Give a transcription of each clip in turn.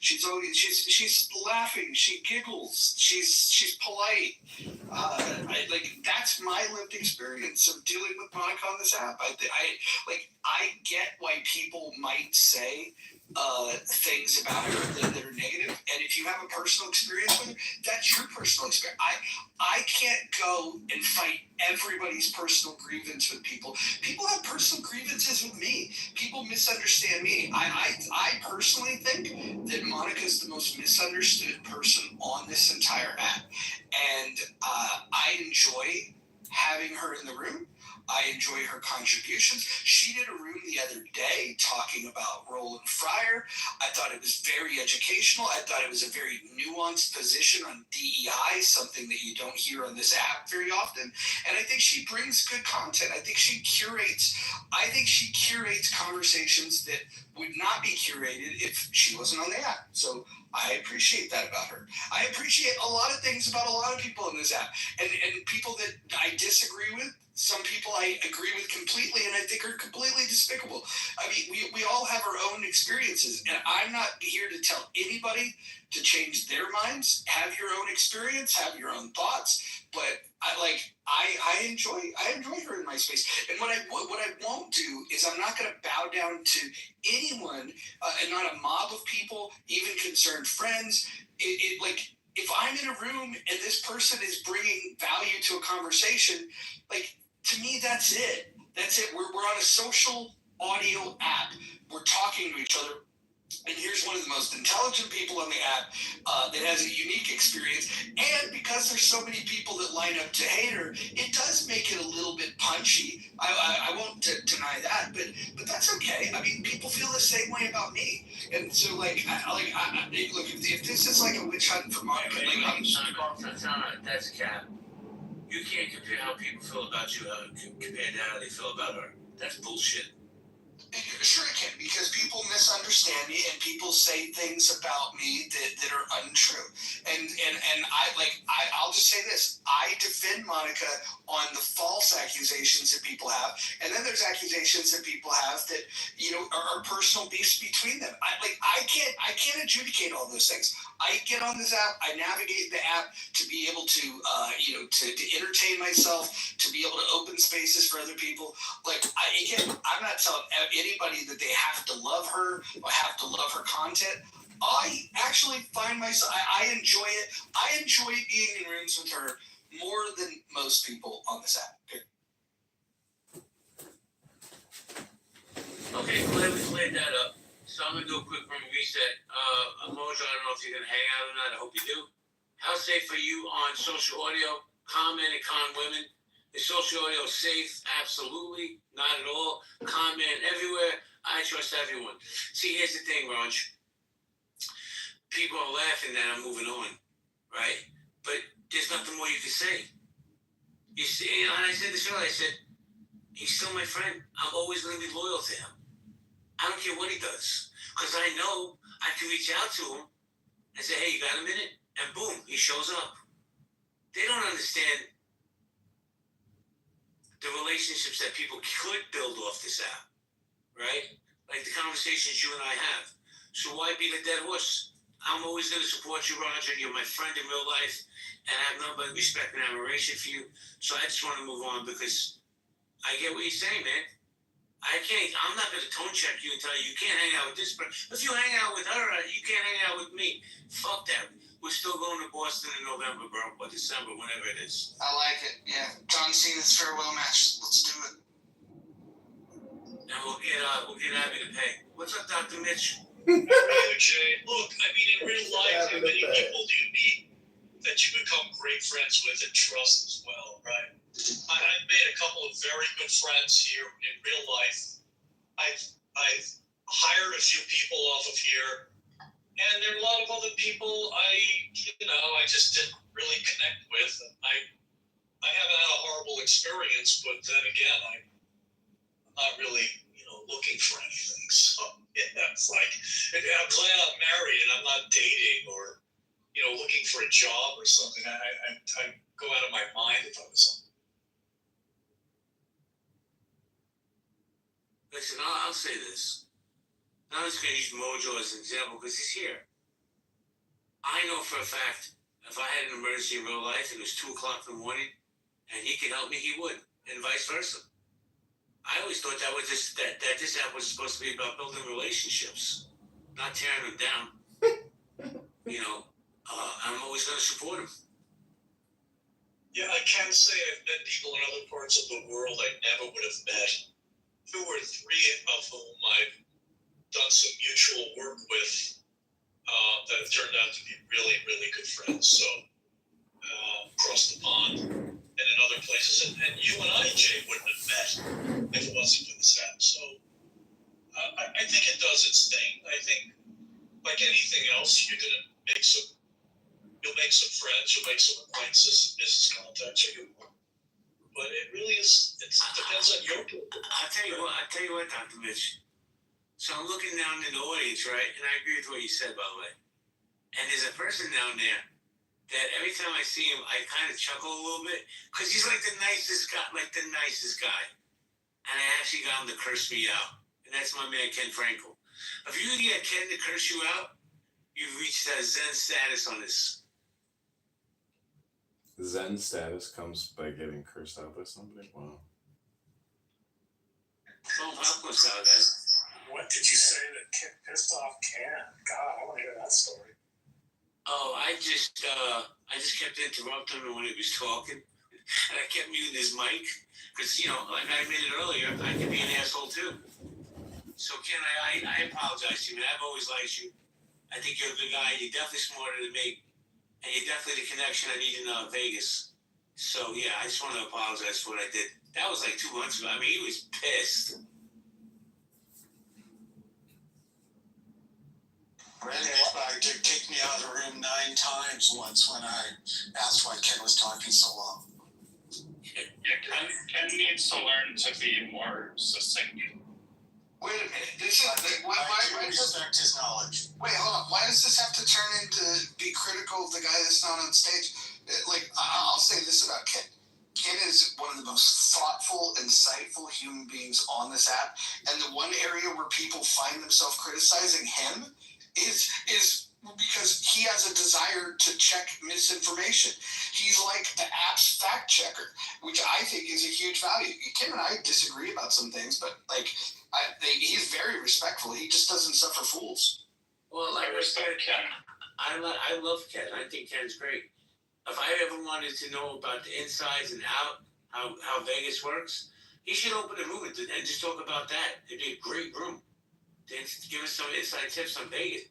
She's laughing. She giggles. She's polite. That's my lived experience of dealing with Monica on this app. I get why people might say things about her that are negative, and if you have a personal experience with her, that's your personal experience. I can't go and fight everybody's personal grievance with people. People have personal grievances with me. People misunderstand me. I personally think that Monica's the most misunderstood person on this entire app, and I enjoy having her in the room. I enjoy her contributions. She did a room the other day talking about Roland Fryer. I thought it was very educational. I thought it was a very nuanced position on DEI, something that you don't hear on this app very often. And I think she brings good content. I think she curates conversations that would not be curated if she wasn't on the app. So I appreciate that about her. I appreciate a lot of things about a lot of people in this app. And people that I disagree with, some people I agree with completely and I think are completely despicable. I mean, we all have our own experiences, and I'm not here to tell anybody to change their minds. Have your own experience, have your own thoughts, but I enjoy her in my space. And what I won't do is I'm not going to bow down to anyone, and not a mob of people, even concerned friends. If I'm in a room and this person is bringing value to a conversation, to me, that's it. That's it. We're on a social audio app. We're talking to each other. And here's one of the most intelligent people on the app that has a unique experience. And because there's so many people that line up to hate her, it does make it a little bit punchy. I won't deny that, but that's okay. I mean, people feel the same way about me. And so, look, if this is like a witch hunt for Monica, that's a cap. You can't compare how people feel about you compared to how they feel about her. That's bullshit. Sure it can, because people misunderstand me and people say things about me that are untrue. And I'll just say this. I defend Monica on the false accusations that people have, and then there's accusations that people have that, are personal beefs between them. I can't adjudicate all those things. I get on this app, I navigate the app to be able to to entertain myself, to be able to open spaces for other people. I'm not telling anybody that they have to love her or have to love her content. I actually find myself, I enjoy it. I enjoy being in rooms with her more than most people on this app. Okay, glad we cleared that up. So I'm going to do a quick room reset. Mojo, I don't know if you're going to hang out or not. I hope you do. How safe are you on social audio? Con men and con women. Is social audio safe? Absolutely. Not at all. Con men everywhere. I trust everyone. See, here's the thing, Raj. People are laughing that I'm moving on, right? But there's nothing more you can say. You see, and I said this earlier. I said, he's still my friend. I'm always going to be loyal to him. I don't care what he does. Because I know I can reach out to him and say, hey, you got a minute? And boom, he shows up. They don't understand the relationships that people could build off this app, right? Like the conversations you and I have. So why beat a dead horse? I'm always going to support you, Roger. You're my friend in real life, and I have nothing but respect and admiration for you. So I just want to move on because I get what you're saying, man. I'm not going to tone check you and tell you can't hang out with this person. If you hang out with her, you can't hang out with me. Fuck that. We're still going to Boston in November, bro, or December, whenever it is. I like it. Yeah, John Cena's farewell match. Let's do it. And we'll get Abby to pay. What's up, Dr. Mitch? Hey, Jay. Look, I mean, in real life, how many people do you meet that you become great friends with and trust as well, right? I've made a couple of very good friends here in real life. I've hired a few people off of here, and there are a lot of other people I just didn't really connect with. I haven't had a horrible experience, but then again, I'm not really, looking for anything. So it's like, I'm glad I'm married and I'm not dating or, looking for a job or something. I'd go out of my mind if I was something. Listen, I'll say this. I'm just going to use Mojo as an example because he's here. I know for a fact if I had an emergency in real life and it was 2 o'clock in the morning and he could help me, he would, and vice versa. I always thought that was just that this app was supposed to be about building relationships, not tearing them down. You know, I'm always going to support him. Yeah, I can say I've met people in other parts of the world I never would have met. 2 or 3 of whom I've done some mutual work with that have turned out to be really, really good friends. So across the pond and in other places, and you and I, Jay, wouldn't have met if it wasn't for this app. So I think it does its thing. I think, like anything else, you'll make some friends, you'll make some acquaintances, business contacts, or you won't. But it really is. It depends on your. I'll tell you what, Dr. Mitch. So I'm looking down in the audience, right? And I agree with what you said, by the way. And there's a person down there that every time I see him, I kind of chuckle a little bit because he's like the nicest guy. And I actually got him to curse me out. And that's my man, Ken Frankel. If you get Ken to curse you out, you've reached that Zen status on this. Zen status comes by getting cursed out by somebody? Wow. Well, popcorn style, guys. What did you say that pissed off Ken? God, I want to hear that story. Oh, I just kept interrupting him when he was talking, and I kept muting his mic because like I admitted earlier, I can be an asshole too. So Ken, I apologize to you, man. I've always liked you. I think you're a good guy. You're definitely smarter than me, and you're definitely the connection I need in Vegas. So yeah, I just want to apologize for what I did. That was like 2 months ago. I mean, he was pissed. Randy kicked me out of the room 9 times once when I asked why Ken was talking so long. Yeah, Ken needs to learn to be more succinct. Wait a minute. This is why respect his knowledge. Wait, hold on. Why does this have to turn into be critical of the guy that's not on stage? Like, I'll say this about Ken. Ken is one of the most thoughtful, insightful human beings on this app, and the one area where people find themselves criticizing him is because he has a desire to check misinformation. He's like the app's fact checker, which I think is a huge value. Kim and I disagree about some things, but he's very respectful. He just doesn't suffer fools. Well, I respect Ken. I love Ken. I think Ken's great. If I ever wanted to know about the insides and out, how Vegas works, he should open a room and just talk about that. It'd be a great room. Then give us some inside tips on Vegas.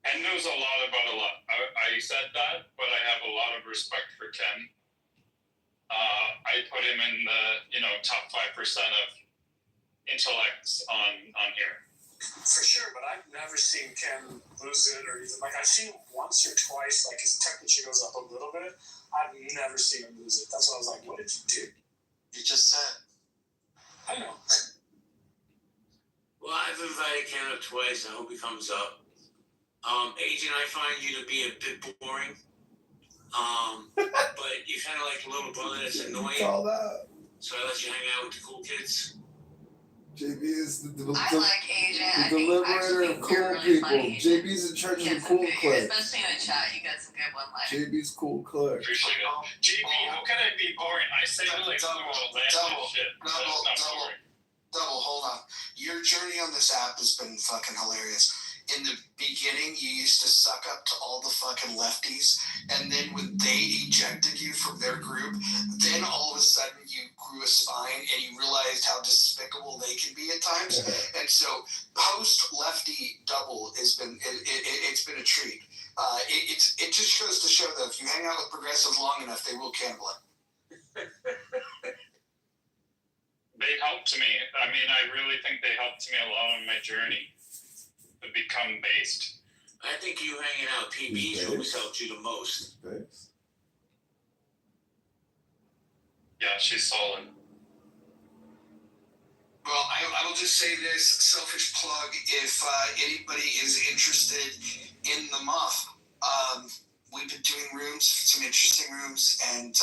Ken knows a lot about a lot. I said that, but I have a lot of respect for Ken. I put him in the top 5% of intellects on here. For sure, but I've never seen Ken lose it or even I've seen him once or twice. Like his temperature goes up a little bit. I've never seen him lose it. That's why I was like, "What did you do?" You just said. I know. Well, I've invited Ken up twice. I hope he comes up. Agent, I find you to be a bit boring. But you're kind of like a little brother that's annoying. Call that. So I let you hang out with the cool kids. JB is the I like Agent. the liberator of cool people. Funny. JB's in charge of the cool clique. Especially in a chat, you get some good one-liners. JB's cool clique. Appreciate it. JB, how can I be boring? I say really cool outlandish shit. That's not boring. Double, hold on. Your journey on this app has been fucking hilarious. In the beginning, you used to suck up to all the fucking lefties, and then when they ejected you from their group, then all of a sudden you grew a spine and you realized how despicable they can be at times. And so, post-lefty double has been it's been a treat. It just goes to show that if you hang out with progressives long enough, they will cannibal it. They helped me. I mean, I really think they helped me a lot on my journey to become based. I think you hanging out PB's always helped you the most. Thanks. Yeah, she's solid. Well, I will just say this, selfish plug, if anybody is interested in the Muff, we've been doing rooms, some interesting rooms, and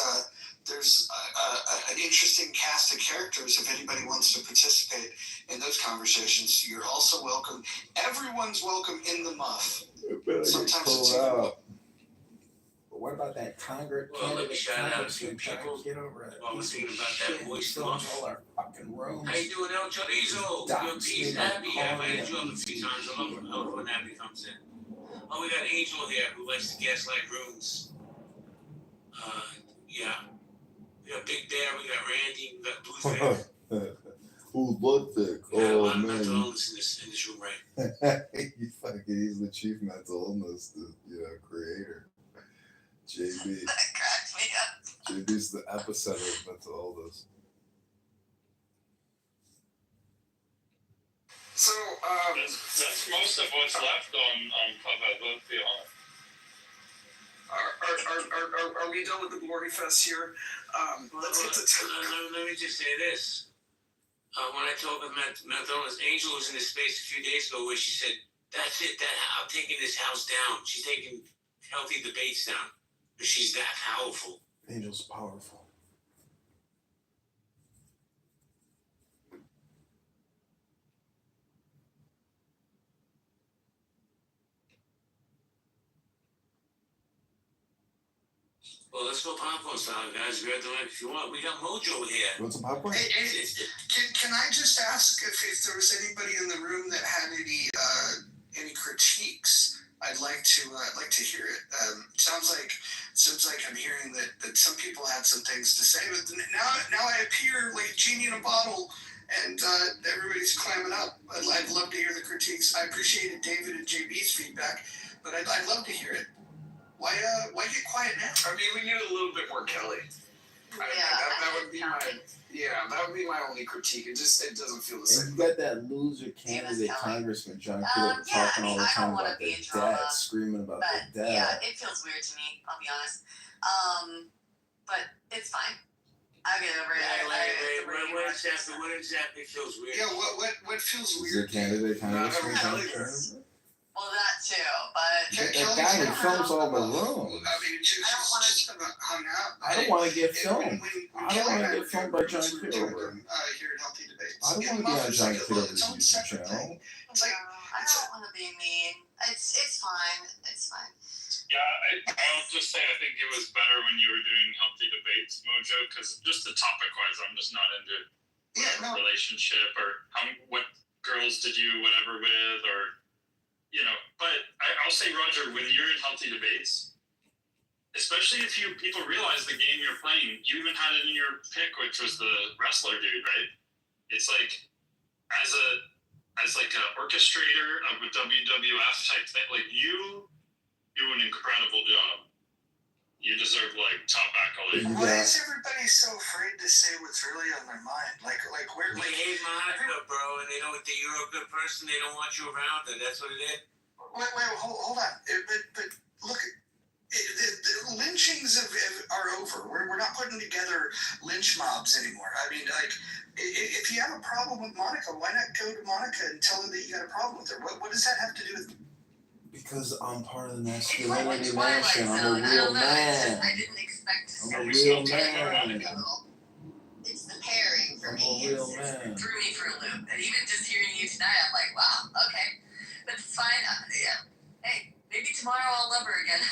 there's an interesting cast of characters if anybody wants to participate in those conversations. You're also welcome. Everyone's welcome in the Muff. Sometimes it's pulled even. out. But what about that Congress Well, let me candidate? shout out a few Congressman people. Kitover? While we're thinking about that voice fills off. all our fucking rooms. How you doing, El Chorizo? Your piece, Abby. I've invited you up a few times. I love when Abby comes in. Oh, we got Angel here who likes to gaslight rooms. Yeah. We got Big Bear, we got Randy, we got Blueface. Who's blood thick? We got a Oh lot of man, mental illness in this room, right? he's the chief mental illness, creator. JB. That cracked me up. JB's the epicenter of mental illness. So, That's most of what's left on Clubhouse. Let's be honest. are we done with the Glory Fest here? Let's get to Let me just say this. When I talked with mental illness, Angel was in this space a few days ago where she said, "That's it. I'm taking this house down." She's taking healthy debates down because she's that powerful. Angel's powerful. Well, let's go popcorn style, guys. Grab the mic if you want. We got Mojo here. You want some popcorn? Hey, can I just ask if there was anybody in the room that had any critiques? I'd like to hear it. Seems like I'm hearing that some people had some things to say, but now I appear like a genie in a bottle, and everybody's clamming up. I'd love to hear the critiques. I appreciated David and JB's feedback, but I'd love to hear it. Why get quiet now? I mean, we need a little bit more Kelly. That would be my only critique. It doesn't feel the same. And you got that loser candidate, Congressman John Kitover, talking all the time about their dad, screaming about their dad. Yeah, it feels weird to me, I'll be honest. But it's fine. I'll get over it. What exactly feels weird? Yeah, what feels Is weird? the candidate Congressman John Kelly. Kitover? Well, that too, but That guy who films all the rooms. I mean, just hung out. I don't want to get filmed. When I don't want to get filmed by John Kitover. Here at Healthy Debates. I don't want to be on John Kitover's YouTube channel. It's like, I don't want to be mean. It's fine. It's fine. Yeah, I'll just say I think it was better when you were doing Healthy Debates, Mojo, because just the topic-wise, I'm just not into relationship or what girls did you whatever with or, but I'll say, Roger, when you're in Healthy Debates, especially if people realize the game you're playing, you even had it in your pick, which was the wrestler dude, right? It's like, as like an orchestrator of a WWF type thing, like you do an incredible job. You deserve top accolades. why is everybody so afraid to say what's really on their mind? Like where? They hate Monica, bro, and they don't think you're a good person. They don't want you around her. That's what it is. Wait, hold on. But look, the lynchings are over. We're not putting together lynch mobs anymore. I mean, if you have a problem with Monica, why not go to Monica and tell her that you got a problem with her? What does that have to do with? Because I'm part of the It's like masculinity Twilight mansion. I'm a Zone. I real don't know. man. I didn't expect to see I'm a it. real It's man. It's the pairing for I'm me. a real It man. threw me for a loop. And even just hearing you tonight, I'm like, wow, okay. But it's fine. Yeah. Hey, maybe tomorrow I'll love her again.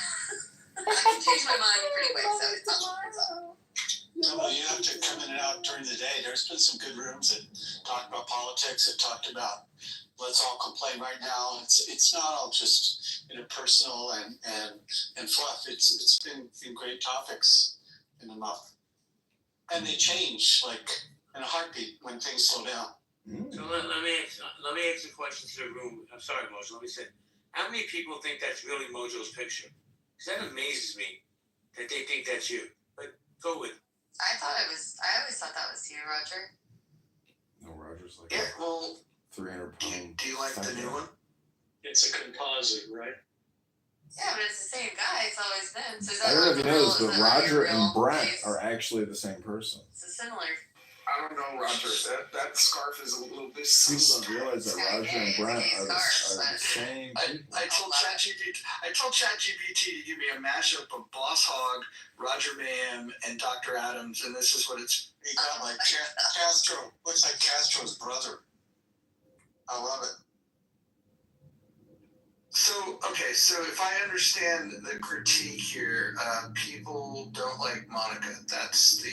I can change my mind pretty quick, so it's all. Well, you have to come in and out during the day. There's been some good rooms that talked about politics, that talked about let's all complain right now. It's not all just personal and fluff. It's been great topics in enough, and they change like in a heartbeat when things slow down. So let me ask a question to the room. I'm sorry, Mojo. Let me say, how many people think that's really Mojo's picture? Because that amazes me that they think that's you. But go with it. I always thought that was you, Roger. No, Roger's like Yeah, well, 300 pound. do you like the new one? It's a composite, right? Yeah, but it's the same guy. It's always been. So is I that don't know like if you the know real- this, is but that like Roger your and real Brent face? are actually the same person. It's a similar. I don't know, Roger. That scarf is a little bit. People don't realize that Roger and Brent are the same people. I told ChatGPT to give me a mashup of Boss Hog, Roger Mayhem, and Dr. Adams, and this is what it's. He got like Castro. Looks like Castro's brother. I love it. So okay, so if I understand the critique here, people don't like Monica. That's the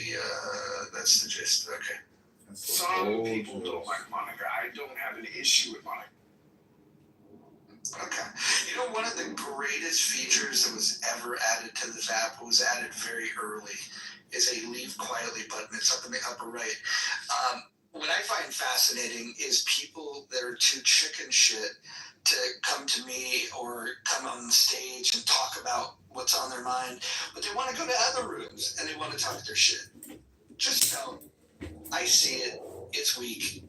gist. Okay. That's the Some whole people gist. don't like Monica. I don't have an issue with Monica. Okay. You know, one of the greatest features that was ever added to this app was added very early is a leave quietly button. It's up in the upper right. What I find fascinating is people that are too chicken shit to come to me or come on stage and talk about what's on their mind, but they want to go to other rooms and they want to talk their shit. Just know, I see it. It's weak.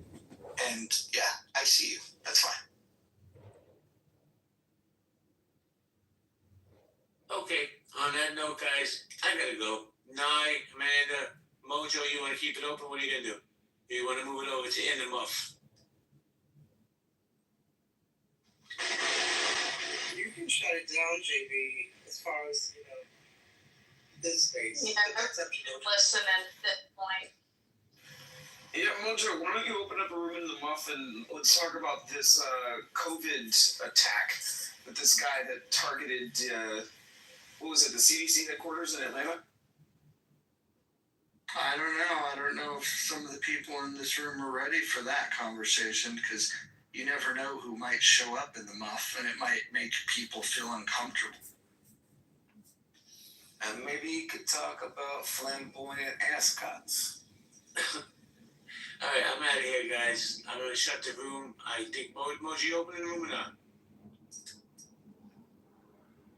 And yeah, I see you. That's fine. Okay, on that note, guys, I gotta go. Nye, Amanda, Mojo, you want to keep it open? What are you gonna do? You want to move it over to In the Muff? You can shut it down, JB, as far as, this space. Yeah, But that's up to you. Listen at this point. Yeah, Mojo, why don't you open up a room in the muff and let's talk about this COVID attack with this guy that targeted, what was it, the CDC headquarters in Atlanta? I don't know if some of the people in this room are ready for that conversation because you never know who might show up in the muff and it might make people feel uncomfortable. And maybe you could talk about flamboyant ascots. All right, I'm out of here, guys. I'm gonna shut the room. I think Mojo, you open the room or not?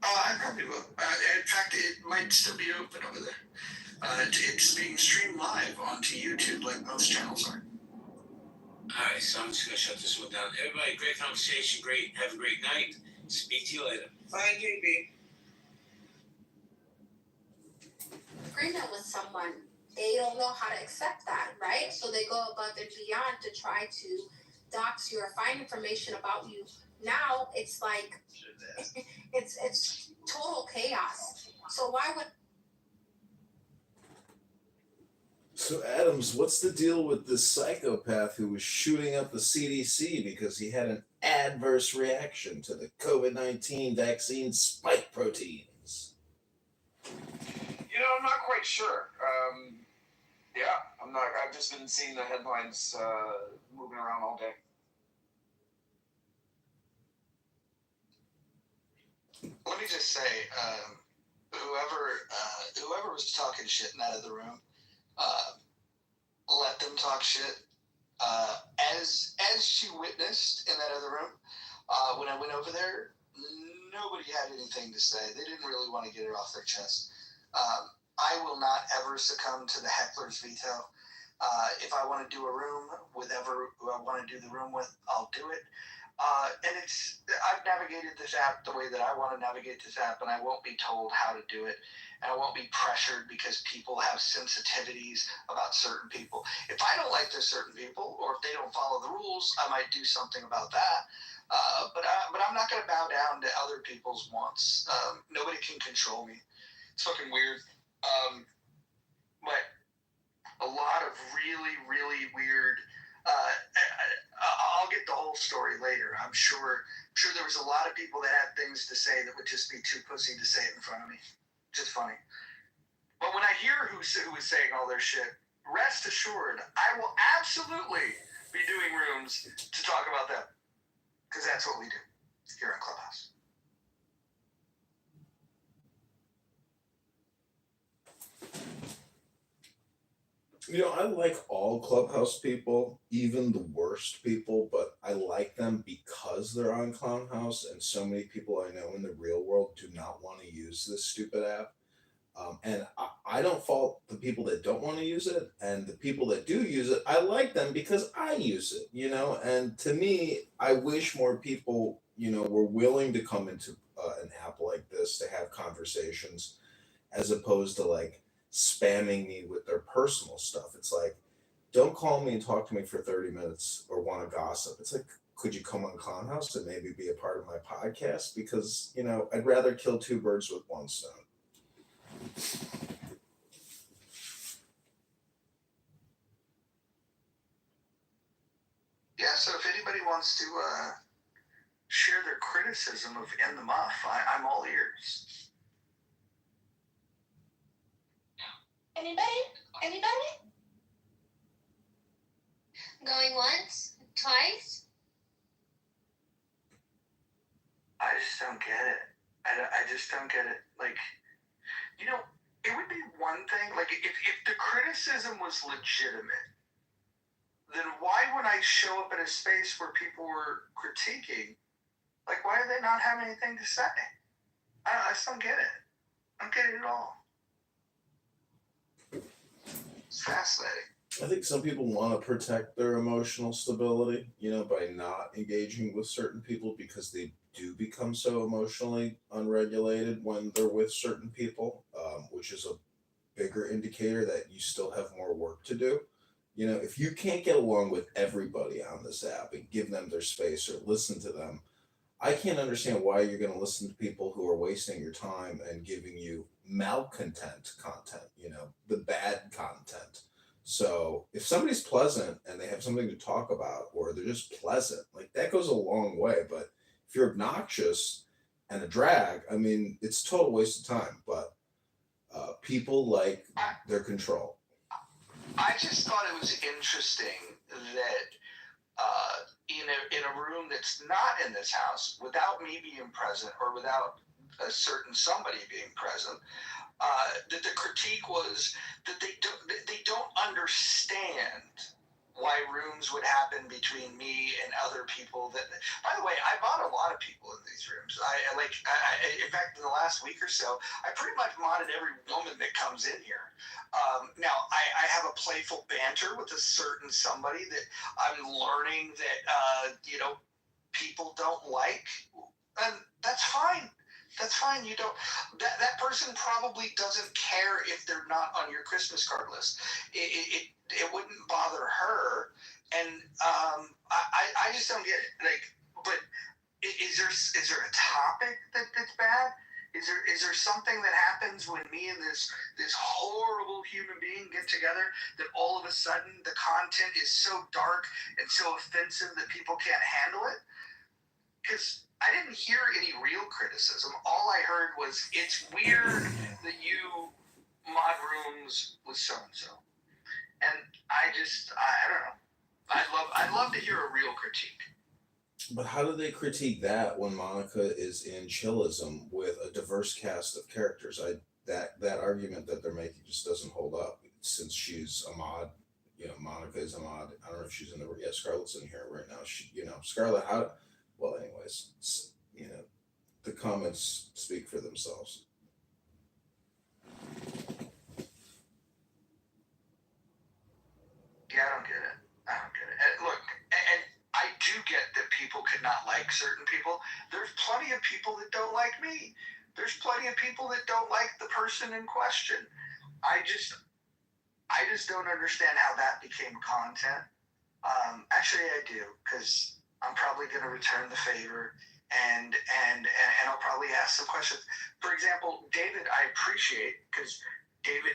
I probably will. In fact, it might still be open over there. It's being streamed live onto YouTube like most channels are. All right, so I'm just gonna shut this one down. Everybody, great conversation. Great. Have a great night. Speak to you later. Bye, JB. Agreement with someone, they don't know how to accept that, right? So they go above and beyond to try to dox you or find information about you. Now it's like it's total chaos. So why would So Adams, what's the deal with this psychopath who was shooting up the CDC because he had an adverse reaction to the COVID-19 vaccine spike proteins? I'm not quite sure. I've just been seeing the headlines moving around all day. Let me just say, whoever was talking shit in that other room, let them talk shit. As she witnessed in that other room, when I went over there, nobody had anything to say. They didn't really want to get it off their chest. I will not ever succumb to the heckler's veto. If I want to do a room with who I want to do the room with, I'll do it. And I've navigated this app the way that I want to navigate this app, and I won't be told how to do it. And I won't be pressured because people have sensitivities about certain people. If I don't like those certain people, or if they don't follow the rules, I might do something about that. But I'm not going to bow down to other people's wants. Nobody can control me. It's fucking weird. But a lot of really, really weird. I'll get the whole story later. I'm sure there was a lot of people that had things to say that would just be too pussy to say it in front of me. Just funny. But when I hear who was saying all their shit, rest assured, I will absolutely be doing rooms to talk about them. Because that's what we do here on Clubhouse. I like all Clubhouse people, even the worst people, but I like them because they're on Clubhouse, and so many people I know in the real world do not want to use this stupid app. And I don't fault the people that don't want to use it, and the people that do use it, I like them because I use it, and to me, I wish more people, were willing to come into an app like this to have conversations as opposed to like spamming me with their personal stuff. It's like, don't call me and talk to me for 30 minutes or want to gossip. It's like, could you come on Conhouse and maybe be a part of my podcast? Because, I'd rather kill two birds with one stone. Yeah, so if anybody wants to share their criticism of In the Muff, I'm all ears. Anybody? Going once? Twice? I just don't get it. I just don't get it. Like, you know, it would be one thing, like, if the criticism was legitimate, then why would I show up at a space where people were critiquing? Like, why do they not have anything to say? I just don't get it. I don't get it at all. It's fascinating. I think some people want to protect their emotional stability, by not engaging with certain people because they do become so emotionally unregulated when they're with certain people, which is a bigger indicator that you still have more work to do. If you can't get along with everybody on this app and give them their space or listen to them, I can't understand why you're going to listen to people who are wasting your time and giving you malcontent content, the bad content. So if somebody's pleasant and they have something to talk about, or they're just pleasant, like that goes a long way. But if you're obnoxious and a drag, I mean, it's a total waste of time. But people like their control. I just thought it was interesting that in a room that's not in this house, without me being present or without a certain somebody being present, that the critique was that they don't understand why rooms would happen between me and other people. That, by the way, I bought a lot of people in these rooms. In fact, in the last week or so, I pretty much modded every woman that comes in here. Now, I have a playful banter with a certain somebody that I'm learning that people don't like, and that's fine. That's fine. You don't. That person probably doesn't care if they're not on your Christmas card list. It wouldn't bother her, and I just don't get it. Like, but is there a topic that's bad? Is there something that happens when me and this horrible human being get together that all of a sudden the content is so dark and so offensive that people can't handle it? Because I didn't hear any real criticism. All I heard was, it's weird that you mod rooms with so-and-so. And I don't know. I'd love to hear a real critique. But how do they critique that when Monica is in chillism with a diverse cast of characters? That argument that they're making just doesn't hold up, since she's a mod. Monica is a mod. I don't know if she's in Scarlett's in here right now. Scarlett, well, anyways, the comments speak for themselves. Yeah, I don't get it. And look, and I do get that people could not like certain people. There's plenty of people that don't like me. There's plenty of people that don't like the person in question. I just don't understand how that became content. Actually, I do, because I'm probably going to return the favor, and I'll probably ask some questions. For example, David, I appreciate, because David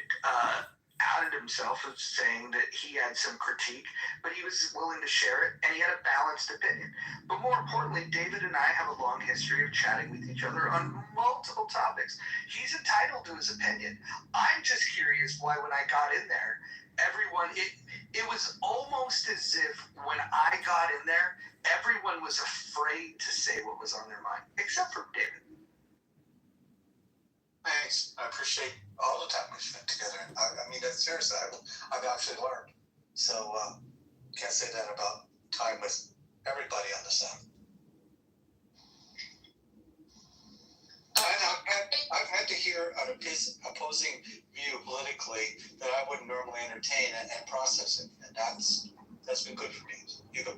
outed himself as saying that he had some critique, but he was willing to share it, and he had a balanced opinion. But more importantly, David and I have a long history of chatting with each other on multiple topics. He's entitled to his opinion. I'm just curious why when I got in there, it was almost as if when I got in there, everyone was afraid to say what was on their mind, except for David. Thanks. I appreciate all the time we spent together. I mean, that's seriously, I've actually learned. So, can't say that about time with everybody on the set. And I've had to hear an opposing view politically that I wouldn't normally entertain and process it, and that's been good for me. You go.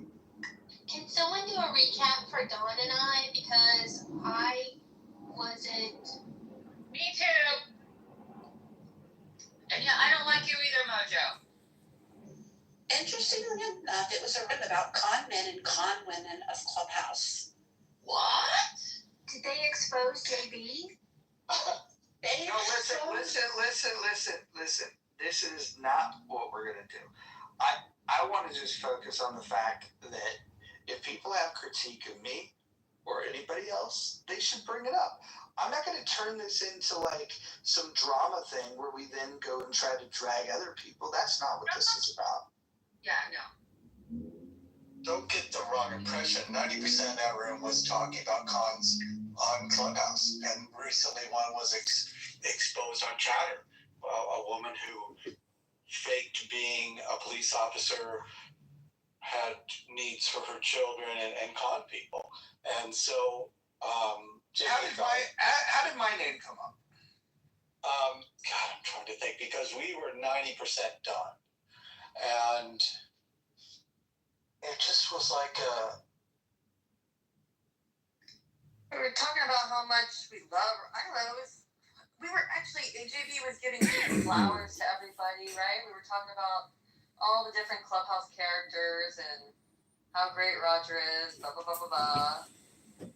Can someone do a recap for Dawn and I, because I wasn't. Me too. And yeah, I don't like you either, Mojo. Interestingly enough, it was a room about con men and con women of Clubhouse. What? Did they expose JB? No, listen. This is not what we're going to do. I want to just focus on the fact that if people have critique of me, or anybody else, they should bring it up. I'm not going to turn this into like some drama thing where we then go and try to drag other people. That's not what this is about. Yeah, no. Don't get the wrong impression. 90% of that room was talking about cons on Clubhouse, and recently one was exposed on Chatter. A woman who faked being a police officer, had needs for her children, and con people. And so, how did my name come up? God, I'm trying to think, because we were 90% done, and it just was like We were talking about how much we love. I don't know. We were actually, JB was giving flowers to everybody, right? We were talking about all the different Clubhouse characters and how great Roger is, blah blah blah blah blah,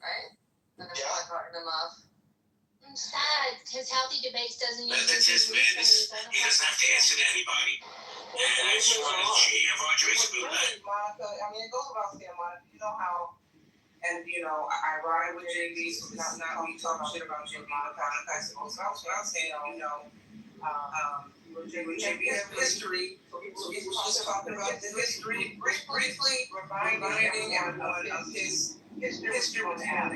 right? And then starting them off. I'm sad. His healthy debates doesn't That's his madness. He doesn't have to answer to anybody. And I just wanted to hear Roger is a good man. Monica, I mean, it goes without saying, Monica, you know how, and you know, I ride with JB, so not me talking shit about JB, Monica, I suppose, what I was saying, you know, JB has history, so people just talking about the history, briefly reminding everyone of his history with the app.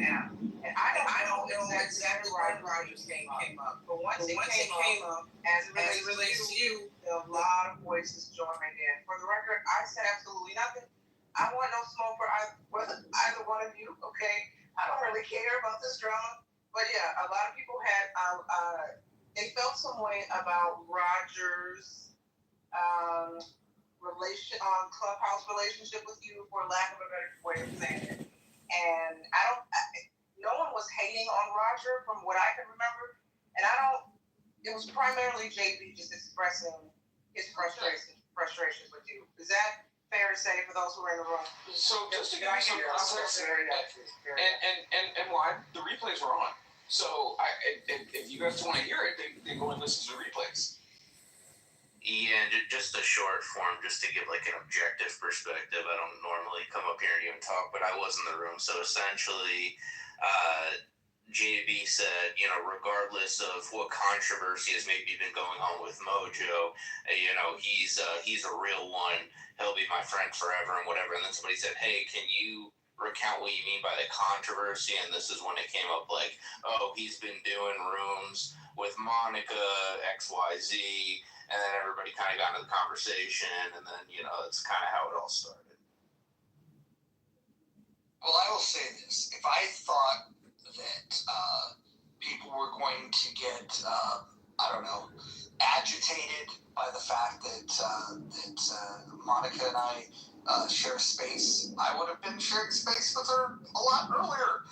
And I don't know exactly why Rogers came up, but once it came up, as it relates to you, there are a lot of voices joined in. For the record, I said absolutely nothing. I want no smoke for either one of you, okay? I don't really care about this drama. But yeah, a lot of people had, they felt some way about Rogers' Clubhouse relationship with you, for lack of a better way of saying it. And no one was hating on Roger from what I can remember. And it was primarily JB just expressing his frustrations with you. Is that fair to say for those who are in the room? So just to give you some context, and why the replays were on. So if you guys want to hear it, then go and listen to the replays. Yeah, just a short form, just to give like an objective perspective. I don't normally come up here and even talk, but I was in the room. So essentially, JB said, regardless of what controversy has maybe been going on with Mojo, he's a real one. He'll be my friend forever and whatever. And then somebody said, hey, can you recount what you mean by the controversy? And this is when it came up like, oh, he's been doing rooms with Monica, XYZ. And then everybody kind of got into the conversation, and then, it's kind of how it all started. Well, I will say this. If I thought that people were going to get, agitated by the fact that Monica and I share space, I would have been sharing space with her a lot earlier.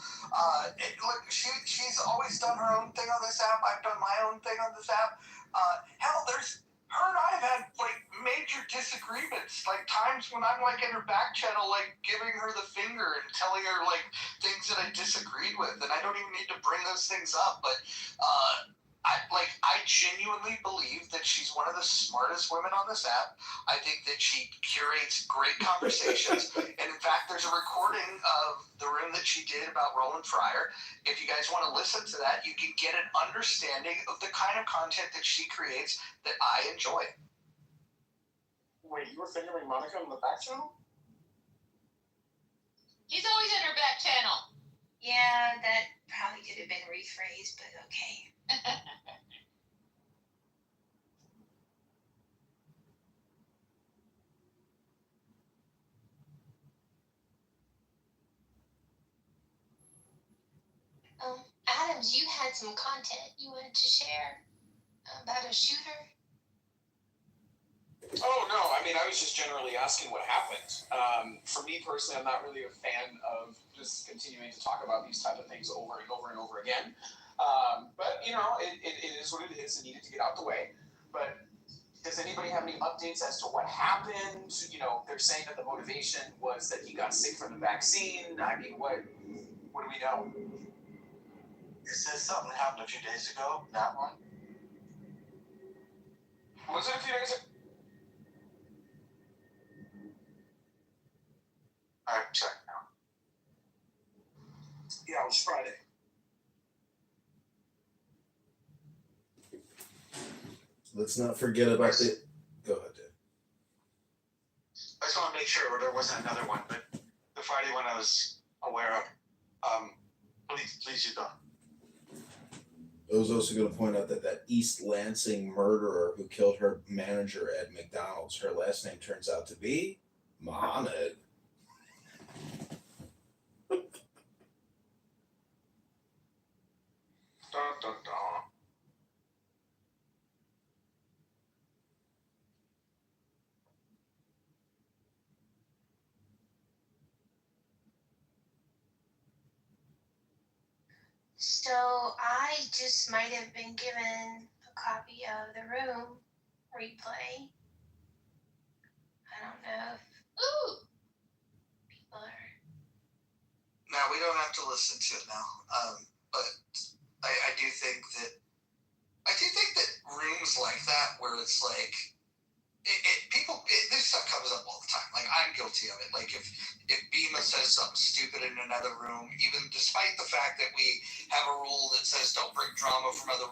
She's always done her own thing on this app. I've done my own thing on this app. Hell, her and I have had like major disagreements, like times when I'm like in her back channel, like giving her the finger and telling her like things that I disagreed with, and I don't even need to bring those things up. But I genuinely believe that she's one of the smartest women on this app. I think that she curates great conversations, and in fact, there's a recording of the room that she did about Roland Fryer. If you guys want to listen to that, you can get an understanding of the kind of content that she creates that I enjoy. Wait, you were fingering Monica on the back channel? He's always in her back channel. Yeah, that probably could have been rephrased, but okay. Adams, you had some content you wanted to share about a shooter? Oh, no, I was just generally asking what happened. For me personally, I'm not really a fan of just continuing to talk about these type of things over and over and over again. But, it is what it is. It needed to get out the way. But does anybody have any updates as to what happened? They're saying that the motivation was that he got sick from the vaccine. I mean, what do we know? Is this something that happened a few days ago? That one? Was it a few days ago? Alright, check now. Yeah, it was Friday. Let's not forget about the. Go ahead, Dave. I just want to make sure there wasn't another one, but the Friday one I was aware of. Please you go. I was also going to point out that East Lansing murderer who killed her manager at McDonald's, her last name turns out to be Mohammed. Dun, dun, dun. So I just might have been given a copy of the room replay. I don't know if people are. Now we don't have to listen to it now, but I do think that rooms like that where it's like this stuff comes up all the time. Like I'm guilty of it. Like if Bima says something stupid in another room, even despite the fact that we have a rule that says don't bring drama from other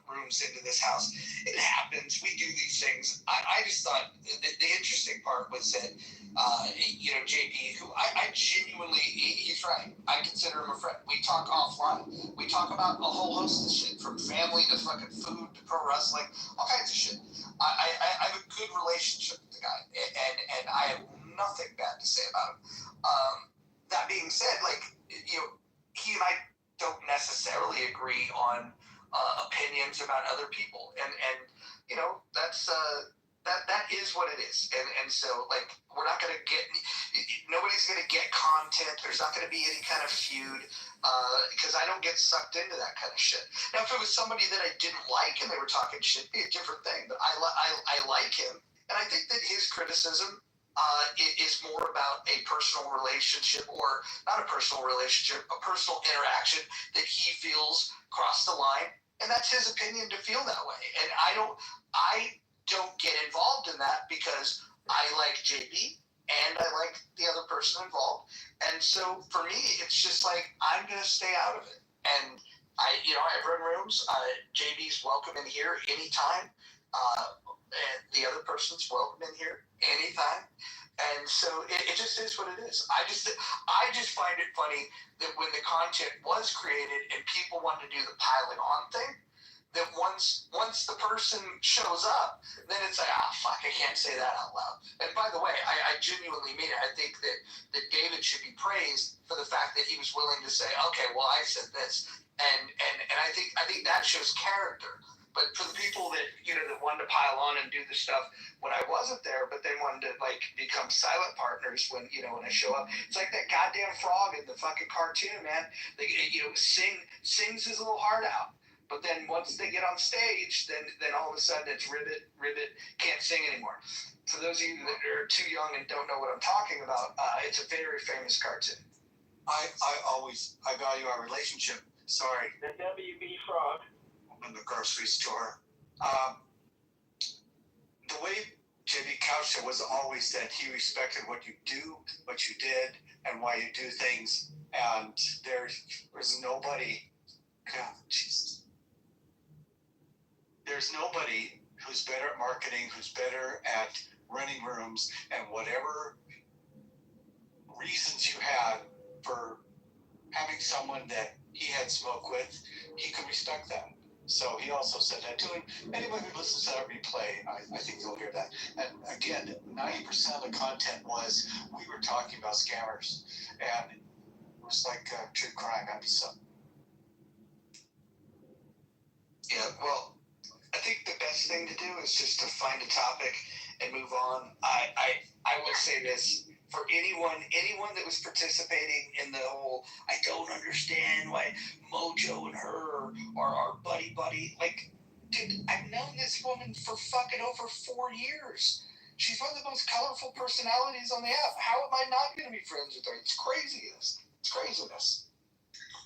rooms into this house, it happens. We do these things. I just thought the interesting part was that JP, who I genuinely, he's right. I consider him a friend. We talk offline. We talk about a whole host of shit, from family to fucking food to pro wrestling, all kinds of shit. I have a good relationship with the guy, and I have nothing bad to say about him. That being said, he and I don't necessarily agree on opinions about other people, and that's that is what it is, and so we're not gonna get, nobody's gonna get content. There's not gonna be any kind of feud. Because I don't get sucked into that kind of shit. Now, if it was somebody that I didn't like and they were talking shit, it'd be a different thing. But I like him, and I think that his criticism is more about a personal relationship, or not a personal relationship, a personal interaction that he feels crossed the line, and that's his opinion to feel that way. And I don't get involved in that because I like JB and I like the other person involved. And so for me, it's just like, I'm going to stay out of it. And I've run rooms. JB's welcome in here anytime. And the other person's welcome in here anytime. And so it just is what it is. I just find it funny that when the content was created and people wanted to do the piling on thing, that once the person shows up, then it's like, fuck, I can't say that out loud. And by the way, I genuinely mean it. I think that David should be praised for the fact that he was willing to say, okay, well, I said this, and I think that shows character. But for the people that that wanted to pile on and do the stuff when I wasn't there, but they wanted to become silent partners when when I show up, it's like that goddamn frog in the fucking cartoon, man. They sings his little heart out. But then once they get on stage, then all of a sudden it's ribbit, can't sing anymore. For those of you that are too young and don't know what I'm talking about, it's a very famous cartoon. I value our relationship. Sorry. The WB frog. In the grocery store. The way JB couched it was always that he respected what you do, what you did, and why you do things. And there was nobody. God, Jesus. There's nobody who's better at marketing, who's better at running rooms, and whatever reasons you had for having someone that he had smoke with, he could respect that. So he also said that to him. Anyone who listens to that replay, I think they'll hear that. And again, 90% of the content was, we were talking about scammers, and it was like a true crime episode. Yeah, well, I think the best thing to do is just to find a topic and move on. I will say this. For anyone that was participating in the whole, I don't understand why Mojo and her are buddy. Dude, I've known this woman for fucking over 4 years. She's one of the most colorful personalities on the app. How am I not going to be friends with her? It's craziness.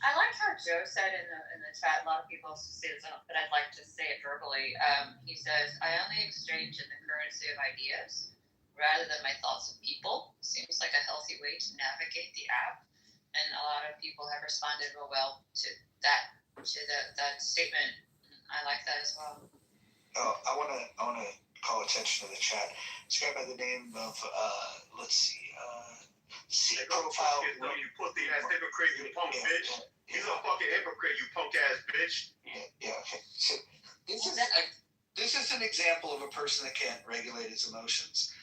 I like how Joe said in the chat, a lot of people say this, but I'd like to say it verbally. He says, I only exchange in the currency of ideas rather than my thoughts of people. Seems like a healthy way to navigate the app. and a lot of people have responded real well to that statement. I like that as well. Oh, I wanna call attention to the chat. This guy by the name of let's see, profile. You pussy ass hypocrite, you punk bitch. He's a fucking hypocrite, you punk ass bitch. Yeah. Okay. So this is an example of a person that can't regulate his emotions,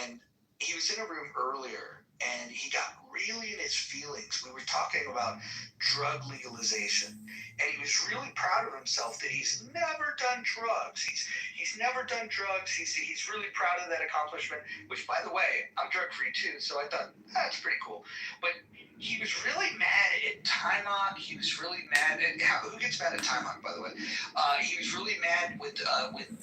and he was in a room earlier, and he got really in his feelings. We were talking about drug legalization, and he was really proud of himself that he's never done drugs. He's never done drugs. He's really proud of that accomplishment. Which, by the way, I'm drug free too, so I thought that's pretty cool. But he was really mad at Timok. He was really mad at who gets mad at Timok, by the way. He was really mad with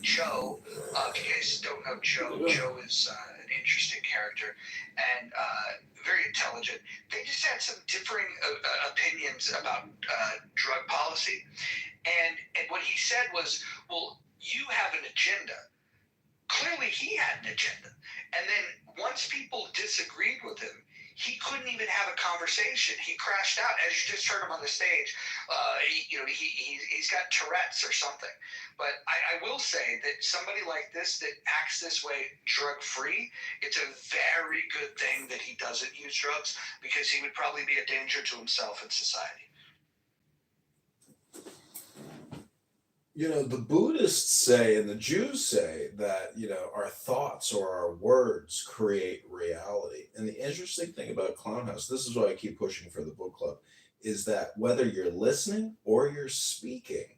Joe. If you guys don't know Joe, Joe is an interesting character and very intelligent. They just had some differing opinions about drug policy, and what he said was, "Well, you have an agenda." Clearly, he had an agenda, and then once people disagreed with him, he couldn't even have a conversation. He crashed out, as you just heard him on the stage. He's got Tourette's or something. But I will say that somebody like this that acts this way drug-free, it's a very good thing that he doesn't use drugs, because he would probably be a danger to himself and society. The Buddhists say and the Jews say that, our thoughts or our words create reality. And the interesting thing about Clown House, this is why I keep pushing for the book club, is that whether you're listening or you're speaking,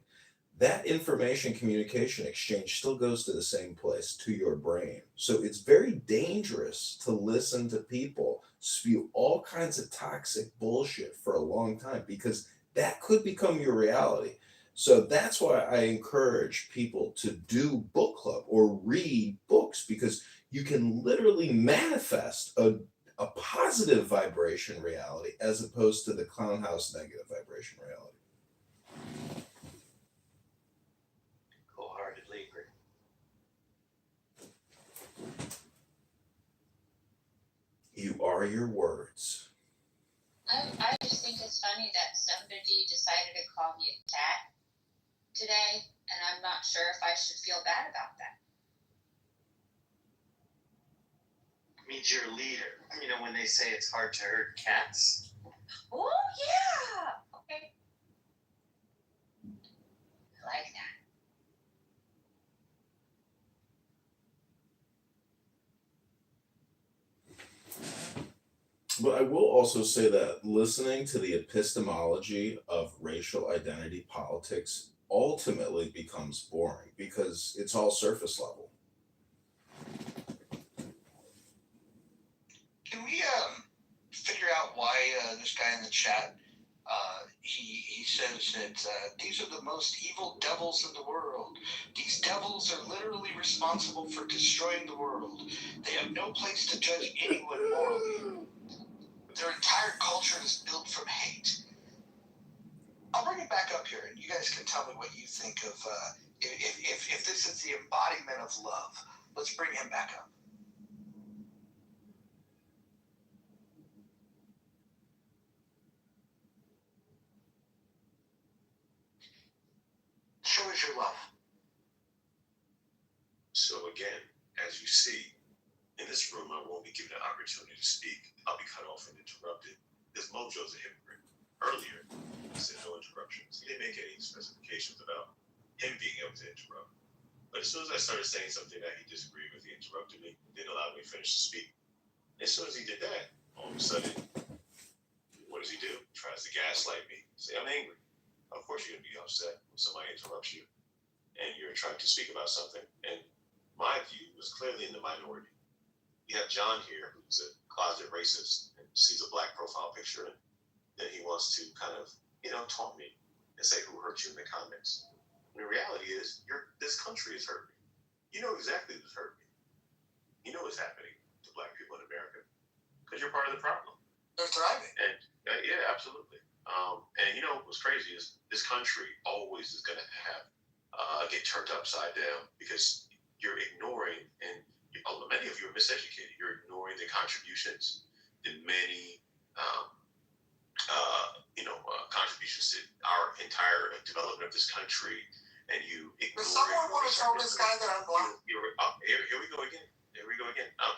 that information communication exchange still goes to the same place, to your brain. So it's very dangerous to listen to people spew all kinds of toxic bullshit for a long time, because that could become your reality. So that's why I encourage people to do book club or read books, because you can literally manifest a positive vibration reality as opposed to the Clown House negative vibration reality. Wholeheartedly agree. You are your words. I just think it's funny that somebody decided to call me a cat today, and I'm not sure if I should feel bad about that. Means you're a leader. When they say it's hard to herd cats. Oh, yeah. Okay. I like that. But I will also say that listening to the epistemology of racial identity politics ultimately becomes boring, because it's all surface level. Can we figure out why this guy in the chat, he says that these are the most evil devils in the world. These devils are literally responsible for destroying the world. They have no place to judge anyone morally. Their entire culture is built from hate. I'll bring it back up here, and you guys can tell me what you think of if this is the embodiment of love. Let's bring him back up. Show us your love. So again, as you see, in this room, I won't be given an opportunity to speak. I'll be cut off and interrupted. Because Mojo's a hypocrite. Earlier, he said no interruptions. He didn't make any specifications about him being able to interrupt. But as soon as I started saying something that he disagreed with, he interrupted me, didn't allow me to finish to speak. As soon as he did that, all of a sudden, what does he do? He tries to gaslight me. Say, I'm angry. Of course you're going to be upset when somebody interrupts you and you're trying to speak about something. And my view was clearly in the minority. You have John here, who's a closet racist and sees a black profile picture, and then he wants to kind of, taunt me and say who hurt you in the comments. And the reality is, this country has hurt me. You know exactly who's hurt me. You know what's happening to black people in America, because you're part of the problem. They're thriving. And yeah, absolutely. And what's crazy is this country always is going to have get turned upside down, because you're ignoring, and many of you are miseducated. You're ignoring the contributions that many contributions to our entire development of this country, and you ignore Does someone want to tell this guy that I'm black? Here we go again. Here we go again. I'm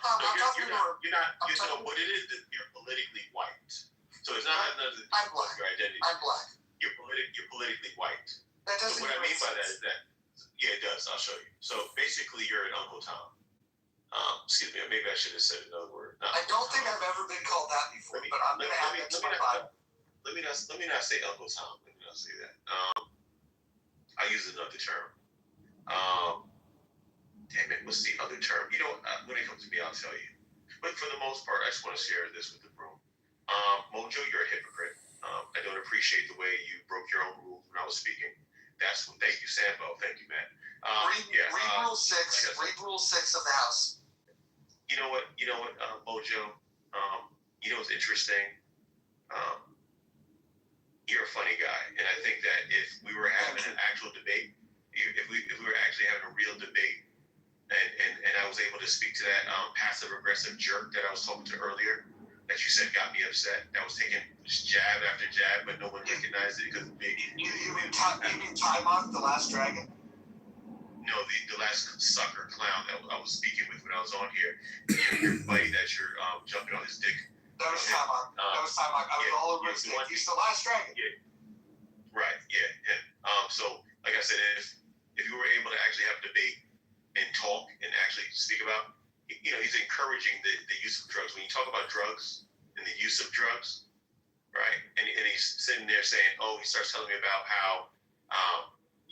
you're not. What it is that you're politically white. So it's not nothing to do with your identity. I'm black. You're politically white. That doesn't. So what I mean by that is that, yeah, it does. I'll show you. So basically, you're an Uncle Tom. Excuse me. Maybe I should have said another word. I don't think I've ever been called that before, but I'm gonna have that in my Bible. Let me not say Uncle Tom. Let me not say that. I use another term. Damn it, what's the other term? When it comes to me, I'll tell you. But for the most part, I just want to share this with the room. Mojo, you're a hypocrite. I don't appreciate the way you broke your own rules when I was speaking. Thank you, Sambo. Thank you, man. Read Rule 6. Read Rule 6 of the House. You know what, Mojo? You know what's interesting? You're a funny guy, and I think that if we were having an actual debate, if we were actually having a real debate, and I was able to speak to that passive aggressive jerk that I was talking to earlier, that you said got me upset, that was taking jab after jab, but no one recognized it because You mean Timon, the last dragon? No, the last sucker clown that I was speaking with when I was on here. Your buddy that you're jumping on his dick. That was Timon. I was all over his dick. He's the last dragon. Yeah. Right. Yeah. So, like I said, if you were able to actually have a debate and talk and actually speak about, he's encouraging the use of drugs. When you talk about drugs and the use of drugs, right? And he's sitting there saying, he starts telling me about how,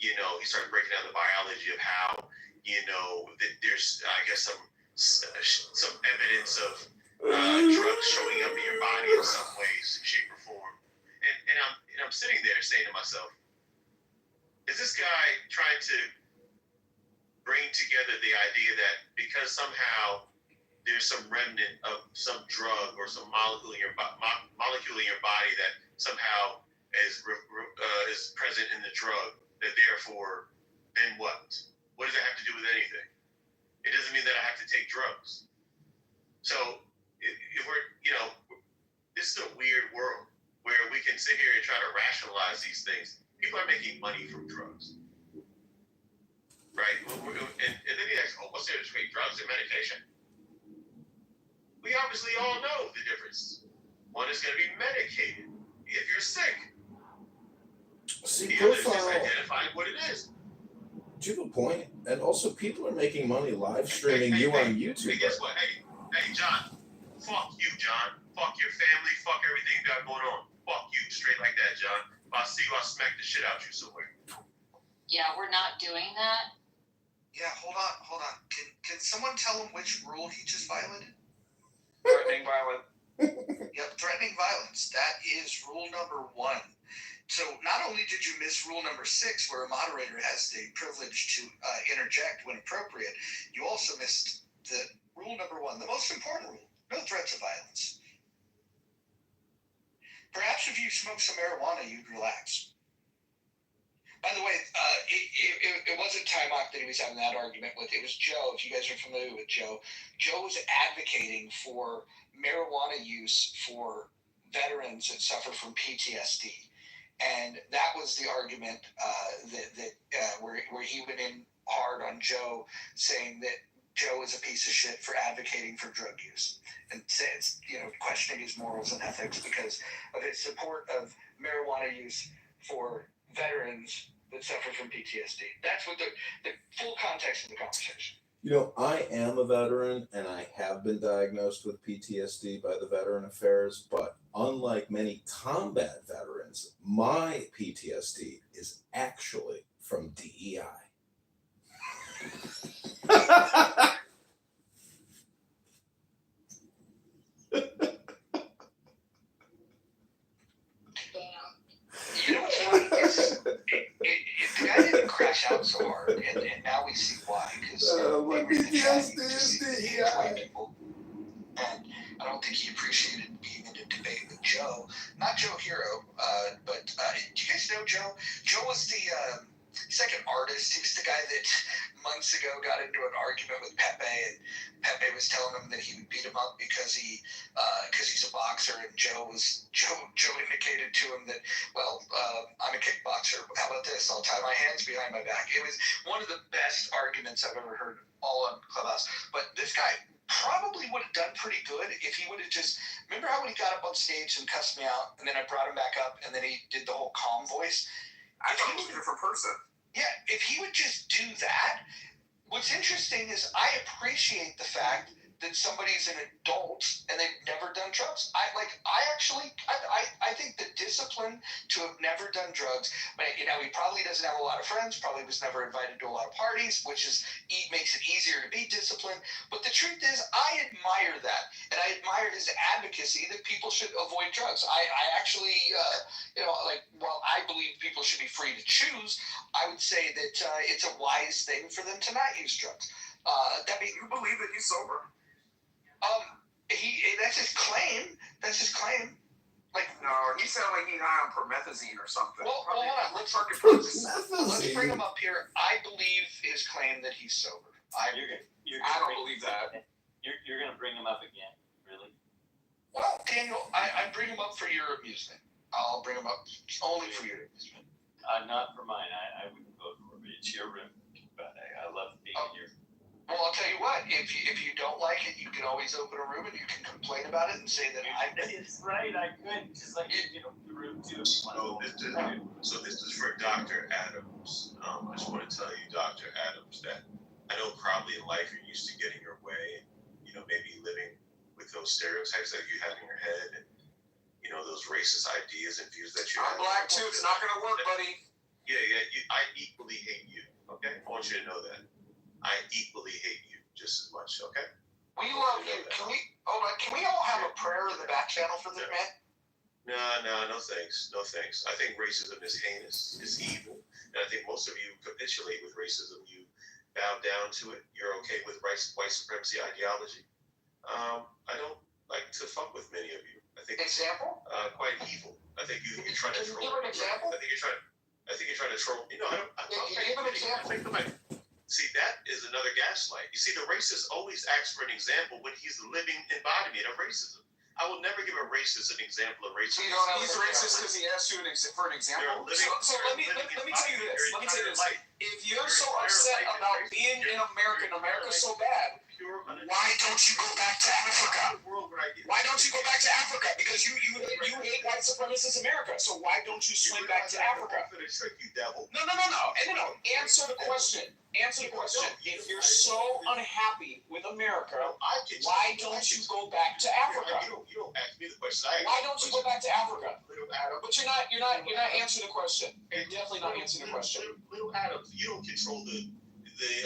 he started breaking down the biology of how, that there's, I guess, some evidence of drugs showing up in your body in some ways, shape, or form. And I'm sitting there saying to myself, is this guy trying to bring together the idea that because somehow there's some remnant of some drug or some molecule in your body that somehow is present in the drug, that therefore, then what? What does that have to do with anything? It doesn't mean that I have to take drugs. So if we're, this is a weird world where we can sit here and try to rationalize these things. People are making money from drugs. Right? And then he asks, what's the difference between drugs and medication? We obviously all know the difference. One is going to be medicated if you're sick. See, the other is just identifying what it is. Do you have a point? And also, people are making money live streaming you on YouTube. Hey, guess what? Hey, John. Fuck you, John. Fuck your family. Fuck everything you got going on. Fuck you. Straight like that, John. If I see you, I'll smack the shit out you somewhere. Yeah, we're not doing that. Yeah, hold on. Can someone tell him which rule he just violated? Threatening violence. Yep, threatening violence. That is rule number 1. So not only did you miss rule number 6, where a moderator has the privilege to interject when appropriate, you also missed the rule number 1, the most important rule: no threats of violence. Perhaps if you smoke some marijuana, you'd relax. By the way, it wasn't Timok that he was having that argument with. It was Joe. If you guys are familiar with Joe, Joe was advocating for marijuana use for veterans that suffer from PTSD. And that was the argument where he went in hard on Joe, saying that Joe is a piece of shit for advocating for drug use and questioning his morals and ethics because of his support of marijuana use for veterans that suffer from PTSD. That's what the full context of the conversation. I am a veteran and I have been diagnosed with PTSD by the Veteran Affairs, but unlike many combat veterans, my PTSD is actually from DEI. You know what's funny is the guy didn't crash out so hard, and now we see why. Because my PTSD is DEI. And I don't think he appreciated being in a debate with Joe. Not Joe Hero, but do you guys know Joe? Joe was the he's like an artist. He was the guy that months ago got into an argument with Pepe, and Pepe was telling him that he would beat him up because he's a boxer, and Joe indicated to him that, well, I'm a kickboxer. How about this? I'll tie my hands behind my back. It was one of the best arguments I've ever heard, all on Clubhouse. But this guy probably would have done pretty good if he would have just, remember how when he got up on stage and cussed me out, and then I brought him back up, and then he did the whole calm voice. I thought he was a different person. Yeah, if he would just do that. What's interesting is I appreciate the fact that somebody's an adult and they've never done drugs. I think the discipline to have never done drugs, but he probably doesn't have a lot of friends, probably was never invited to a lot of parties, which makes it easier to be disciplined. But the truth is, I admire that, and I admire his advocacy that people should avoid drugs. I actually, while I believe people should be free to choose, I would say that it's a wise thing for them to not use drugs. You believe that he's sober? That's his claim. Like, no, he sounded like he's high on promethazine or something. Well, hold on. Let's bring him up here. I believe his claim that he's sober. I don't believe that. You're going to bring him up again, really? Well, Daniel, I bring him up for your amusement. I'll bring him up only for your amusement. Not for mine. I wouldn't vote for it. It's your room, but I love being here. Well, I'll tell you what. If you don't like it, you can always open a room and you can complain about it and say that I did. It's right. I could just like the room too. So this is for Dr. Adams. I just want to tell you, Dr. Adams, that I know probably in life you're used to getting your way, and maybe living with those stereotypes that you had in your head, and those racist ideas and views that you have. I'm black too. It's not going to work, buddy. Yeah. I equally hate you. Okay, I want you to know that. I equally hate you just as much, okay? We love you. Can we all have a prayer in the back channel for this man? No thanks. No thanks. I think racism is heinous, it's evil. And I think most of you capitulate with racism. You bow down to it. You're okay with white supremacy ideology. I don't like to fuck with many of you. I think example? Quite evil. I think you're trying to troll. Give an example? I think you're trying to troll. Give an example. See, that is another gaslight. You see, the racist always asks for an example when he's the living embodiment of racism. I will never give a racist an example of racism. He's racist because he asked you for an example. So let me tell you this. If you're so upset about being in America and America's so bad, why don't you go back to Africa? Why don't you go back to Africa? Because you hate white supremacist America. So why don't you swim back to Africa? No. Answer the question. If you're so unhappy with America, why don't you go back to Africa? You don't ask me the question. Why don't you go back to Africa? But you're not answering the question. You're definitely not answering the question. Little Adams, you don't control the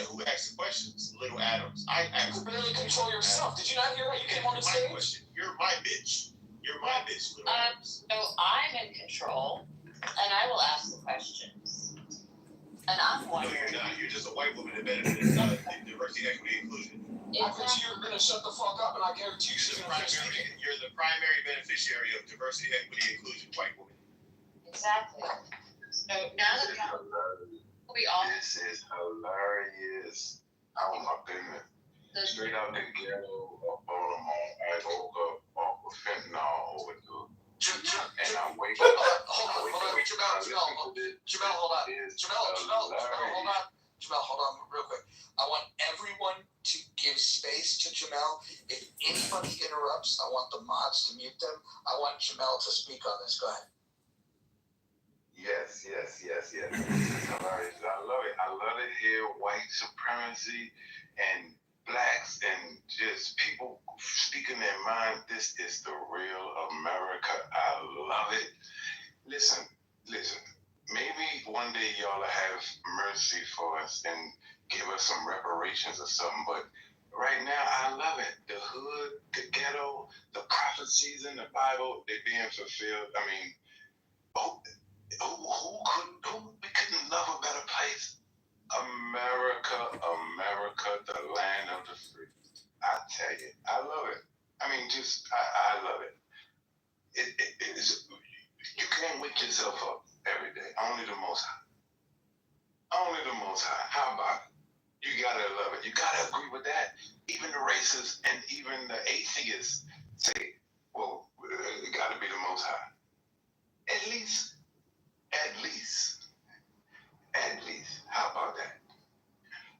who asks the questions. Little Adams, I ask. You barely control yourself. Did you not hear how you came on the stage? You're my bitch. Little Adams. So I'm in control, and I will ask the questions. And I'm wondering. No, you're not. You're just a white woman that benefited diversity, equity, inclusion. I bet you're going to shut the fuck up, and I guarantee you you're the primary beneficiary of diversity, equity, inclusion, white woman. Exactly. So now that we all. This is hilarious. Oh my goodness. Straight out the ghetto of Baltimore, I woke up off of fentanyl overdose. And I'm waking up. Hold on. Jamel, hold on. Jamel, hold on real quick. I want everyone to give space to Jamel. If anybody interrupts, I want the mods to mute them. I want Jamel to speak on this. Go ahead. Yes. This is hilarious. I love it. I love to hear white supremacy and blacks and just people speaking their mind. This is the real America. I love it. Listen. Maybe one day y'all will have mercy for us and give us some reparations or something. But right now, I love it. The hood, the ghetto, the prophecies in the Bible, they're being fulfilled. I mean, we couldn't love a better place? America, the land of the free. I tell you, I love it. I mean, I love it. It is. You can't wake yourself up every day. Only the Most High. Most High. How about it? You gotta love it. You gotta agree with that. Even the racists and even the atheists say, well, it gotta be the Most High. At least. How about that?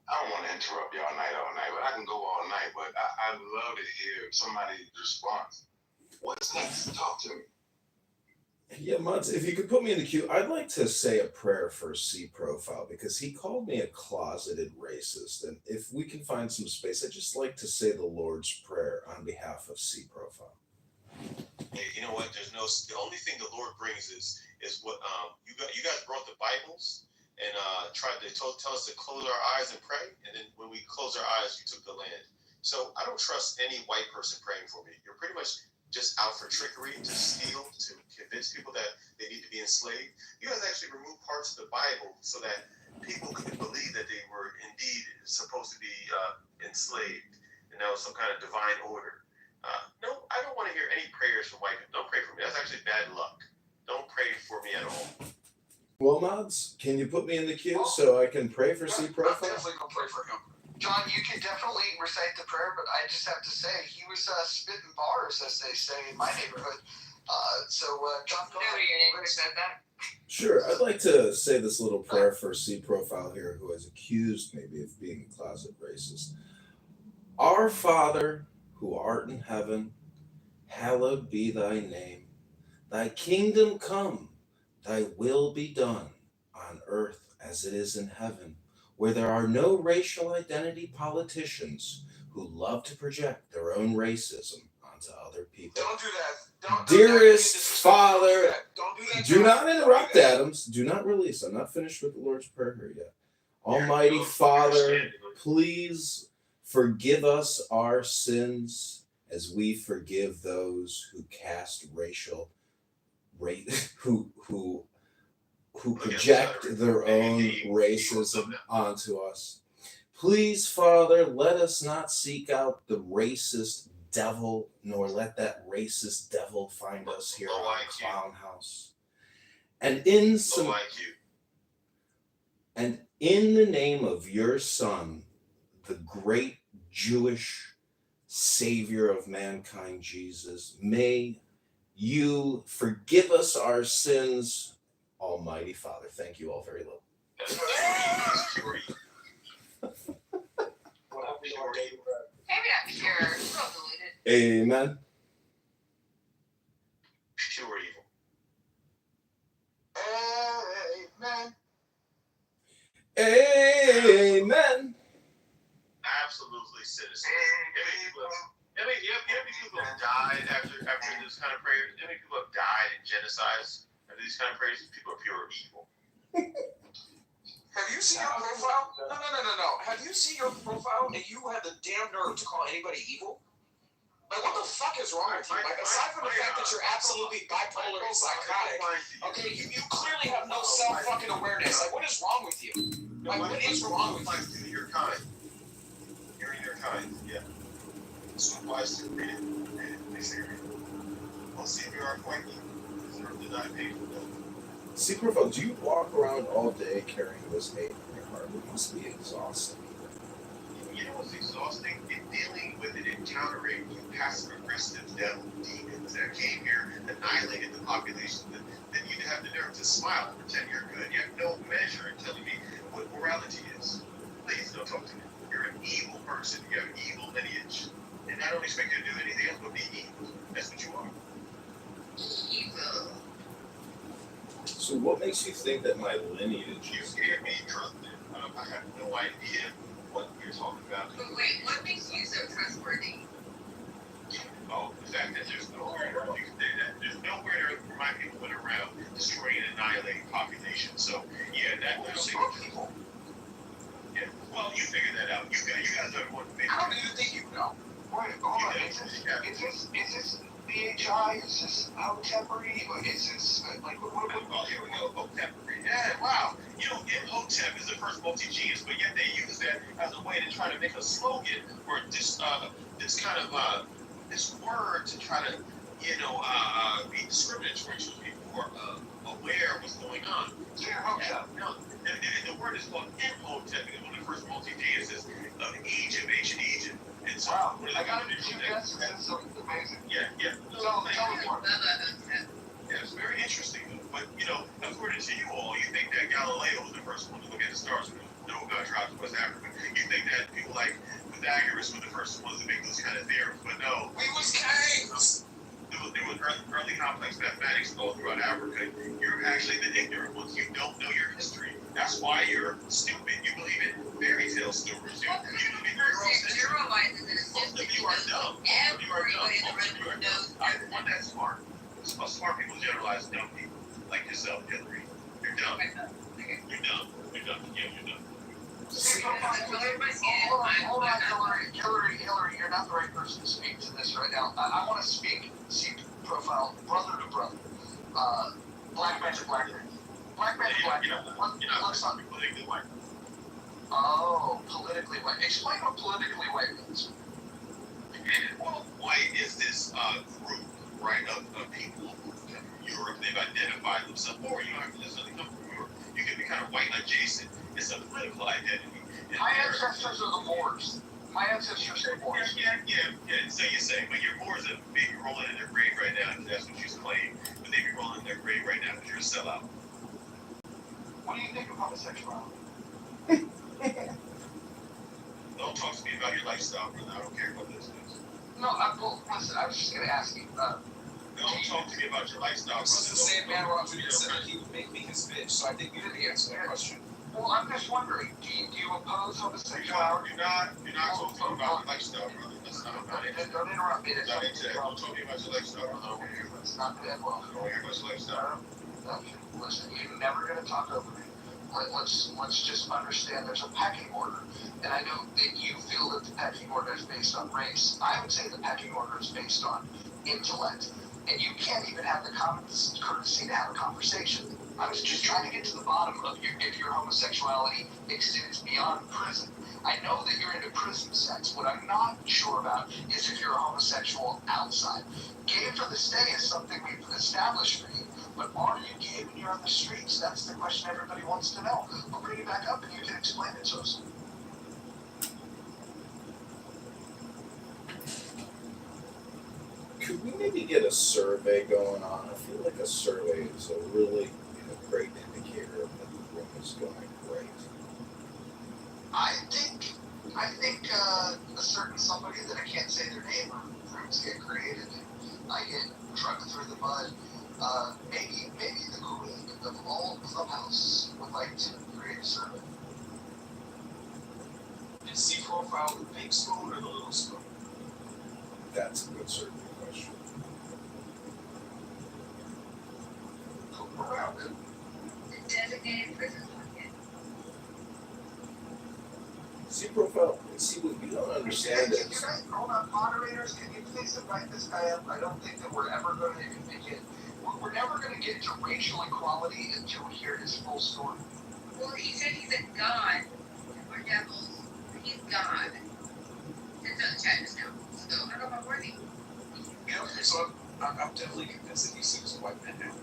I don't want to interrupt y'all all night, but I can go all night. But I'd love to hear somebody's response. What's next? Talk to me. Yeah, Muds, if you could put me in the queue, I'd like to say a prayer for C Profile because he called me a closeted racist. And if we can find some space, I'd just like to say the Lord's Prayer on behalf of C Profile. Hey, you know what? The only thing the Lord brings is what you guys brought the Bibles and tried to tell us to close our eyes and pray, and then when we closed our eyes, you took the land. So I don't trust any white person praying for me. You're pretty much just out for trickery, to steal, to convince people that they need to be enslaved. You guys actually removed parts of the Bible so that people could believe that they were indeed supposed to be enslaved, and that was some kind of divine order. No, I don't want to hear any prayers from white people. Don't pray for me. That's actually bad luck. Don't pray for me at all. Well, Mods, can you put me in the queue so I can pray for C Profile? I'm definitely going to pray for him. John, you can definitely recite the prayer, but I just have to say, he was spitting bars, as they say in my neighborhood. John, go ahead. Your neighbor said that? Sure, I'd like to say this little prayer for C Profile here, who has accused maybe of being a closet racist. Our Father, who art in heaven, hallowed be thy name. Thy kingdom come, thy will be done, on earth as it is in heaven, where there are no racial identity politicians who love to project their own racism onto other people. Don't do that. Dearest Father, Don't do that. do not interrupt, Adams. Do not release. I'm not finished with the Lord's Prayer here yet. Almighty Father, please forgive us our sins as we forgive those who cast who project their own racism onto us. Please, Father, let us not seek out the racist devil, nor let that racist devil find us here in our clown house. And in the name of your Son, the great Jewish Savior of mankind, Jesus, may you forgive us our sins, Almighty Father. Thank you all very little. Maybe not pure. We'll delete it. Amen. Pure evil. Amen. Amen. Absolutely citizen. How many people have died after this kind of prayer? How many people have died in genocides after these kind of prayers? These people are pure evil. Have you seen your profile? No. Have you seen your profile and you have the damn nerve to call anybody evil? Like, what the fuck is wrong with you? Like, aside from the fact that you're absolutely bipolar and psychotic, okay, you clearly have no self-fucking awareness. Like, what is wrong with you? Like, what is wrong with you? You're kind. You're kind, yeah. So wise to read it. They say read it. We'll see if you are quite evil. Deserve to die painful death. C Profile, do you walk around all day carrying this hate in your heart? It must be exhausting. You know what's exhausting? In dealing with and encountering passive-aggressive devil demons that came here, annihilated the population, then you have the nerve to smile and pretend you're good. You have no measure in telling me what morality is. Please don't talk to me. You're an evil person. You have an evil lineage. And I don't expect you to do anything else but be evil. That's what you are. Evil. So what makes you think that my lineage You is can't be trusted. I have no idea what you're talking about. But wait, what makes you so trustworthy? Oh, the fact that there's nowhere you can say that. There's nowhere where my people went around destroying and annihilating populations. So yeah, that's people. Yeah. Well, you figured that out. You guys are the one who made it. How do you think you know? Wait, hold on. Is this BHI? Is this Hotepery? Or is this like what? Oh, here we go. Hotepery. Yeah, wow. You know, Hotep is the first multi-genius, but yet they use that as a way to try to make a slogan or this word to try to be discriminatory to people. more aware of what's going on. No, and the word is called Imhotep. It was one of the first multi-deists of Egypt, ancient Egypt. And so, Wow, what are I they got going to do? that's amazing. Yeah. Tell me more. Yeah, it's very interesting though. But according to you all, you think that Galileo was the first one to look at the stars when no God dropped in West Africa. You think that people like Pythagoras were the first ones to make those kind of theorems, but no. We was kings. There was early complex mathematics all throughout Africa. You're actually the ignorant ones. You don't know your history. That's why you're stupid. You believe in fairy tale stories. You believe in most of you are dumb. Most of you are dumb. I'm the one that's smart. Smart people generalize dumb people. Like yourself, Hillary. You're dumb. You're dumb. Yeah, you're dumb. Hold on, Hillary, you're not the right person to speak to this right now. I want to speak, see profile, brother to brother. Black man to black man. Black man to black man. Let's not be politically white. Oh, politically white. Explain what politically white means. Well, white is this group, right, of people from Europe. They've identified themselves, or you don't have to necessarily come from Europe. You can be kind of white adjacent. It's a political identity. My ancestors are the Moors. My ancestors are Moors. Yeah. So you say, but your Moors are maybe rolling in their grave right now. That's what you claim. But they be rolling in their grave right now because you're a sellout. What do you think of homosexuality? Don't talk to me about your lifestyle, brother. I don't care what this is. No, listen, I was just going to ask you. Don't talk to me about your lifestyle, brother. This is the same man Roger said that he would make me his bitch, so I think you didn't answer that question. Well, I'm just wondering, do you oppose homosexuality? You're not talking about your lifestyle, brother. That's not about it. Don't interrupt me. Don't talk to me about your lifestyle, brother. That's not that well. I don't care about your lifestyle. Listen, you're never going to talk over me. Let's just understand there's a pecking order. And I know that you feel that the pecking order is based on race. I would say the pecking order is based on intellect. And you can't even have the common courtesy to have a conversation. I was just trying to get to the bottom of if your homosexuality extends beyond prison. I know that you're into prison sex. What I'm not sure about is if you're a homosexual outside. Gay for the stay is something we've established for you. But are you gay when you're on the streets? That's the question everybody wants to know. I'll bring you back up and you can explain it to us. Could we maybe get a survey going on? I feel like a survey is a really great indicator of that the room is going great. I think a certain somebody that I can't say their name or rooms get created and I get drugged through the mud. Maybe the queen of all Clubhouse would like to create a survey. Is C profile the big spoon or the little spoon? That's a good survey question. Designated prison market. C profile. See, what you don't understand is. Hold on, moderators, can you please invite this guy up? I don't think that we're ever going to get. We're never going to get to racial equality until we hear his full story. Well, he said he's a god. We're devils. He's God. It's on the chat just now. So I don't know if I'm worthy. Yeah, okay, so I'm definitely convinced that he seems a white man now.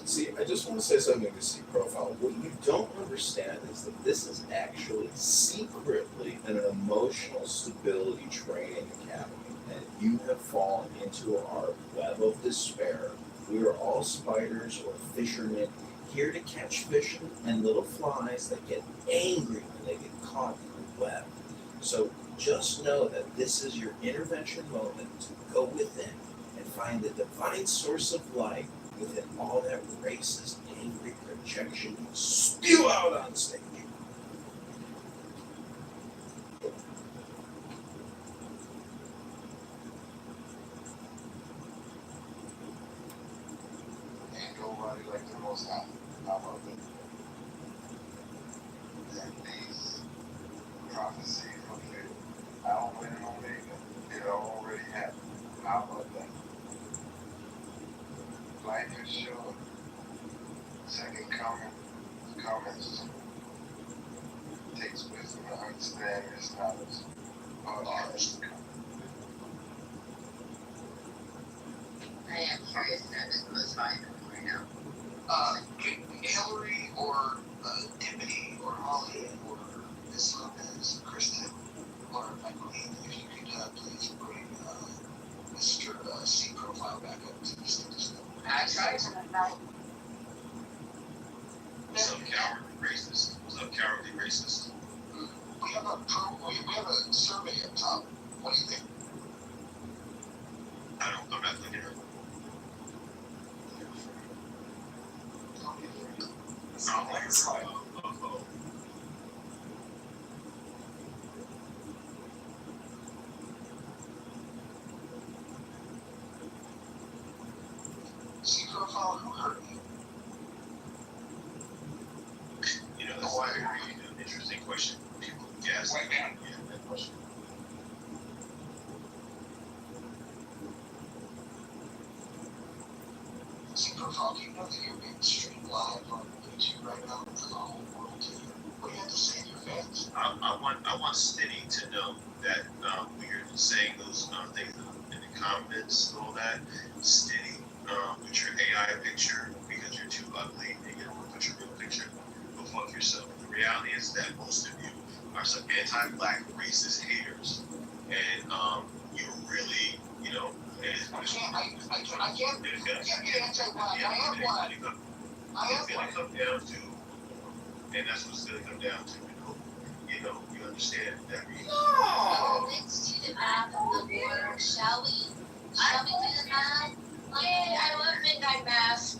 See, I just want to say something to C profile. What you don't understand is that this is actually secretly an emotional stability training academy. And you have fallen into our web of despair. We are all spiders or fishermen here to catch fish and little flies that get angry when they get caught in the web. So just know that this is your intervention moment to go within and find the divine source of light within all that racist, angry projection you spew out on stage. Ain't nobody like the most high. How about that? And these prophecies fulfilled. Alpha and Omega. It already happened. How about that? Life is short. Second coming soon. Takes wisdom to understand this knowledge. Podcast. I am curious to know who's the most violent right now. Hillary or Tiffany or Holly or Miss Lopez, Kristen, or Michaeline, if you could please bring Mr. C profile back up to the stage. I tried to know. What's up, cowardly racist? What's up, cowardly racist? We have a survey up top. What do you think? I'm not looking at it. Sound like it's like. C profile, who hurt you? You know, that's a very interesting question. People guess. White man. Yeah, that question. C profile, do you know that you're being streamed live on YouTube right now for the whole world to hear? What do you have to say to your fans? I want Stiddy to know that when you're saying those things in the comments and all that, Stiddy, with your AI picture because you're too ugly and you don't want to put your real picture, go fuck yourself. The reality is that most of you are some anti-black racist haters, and you really, you know, I can't be anti-black. I am black. It's gonna come down to, and that's what it's gonna come down to. You know, you understand that. No. Let's do the math on the board, shall we? Shall we do the math? Yay, I love midnight mass.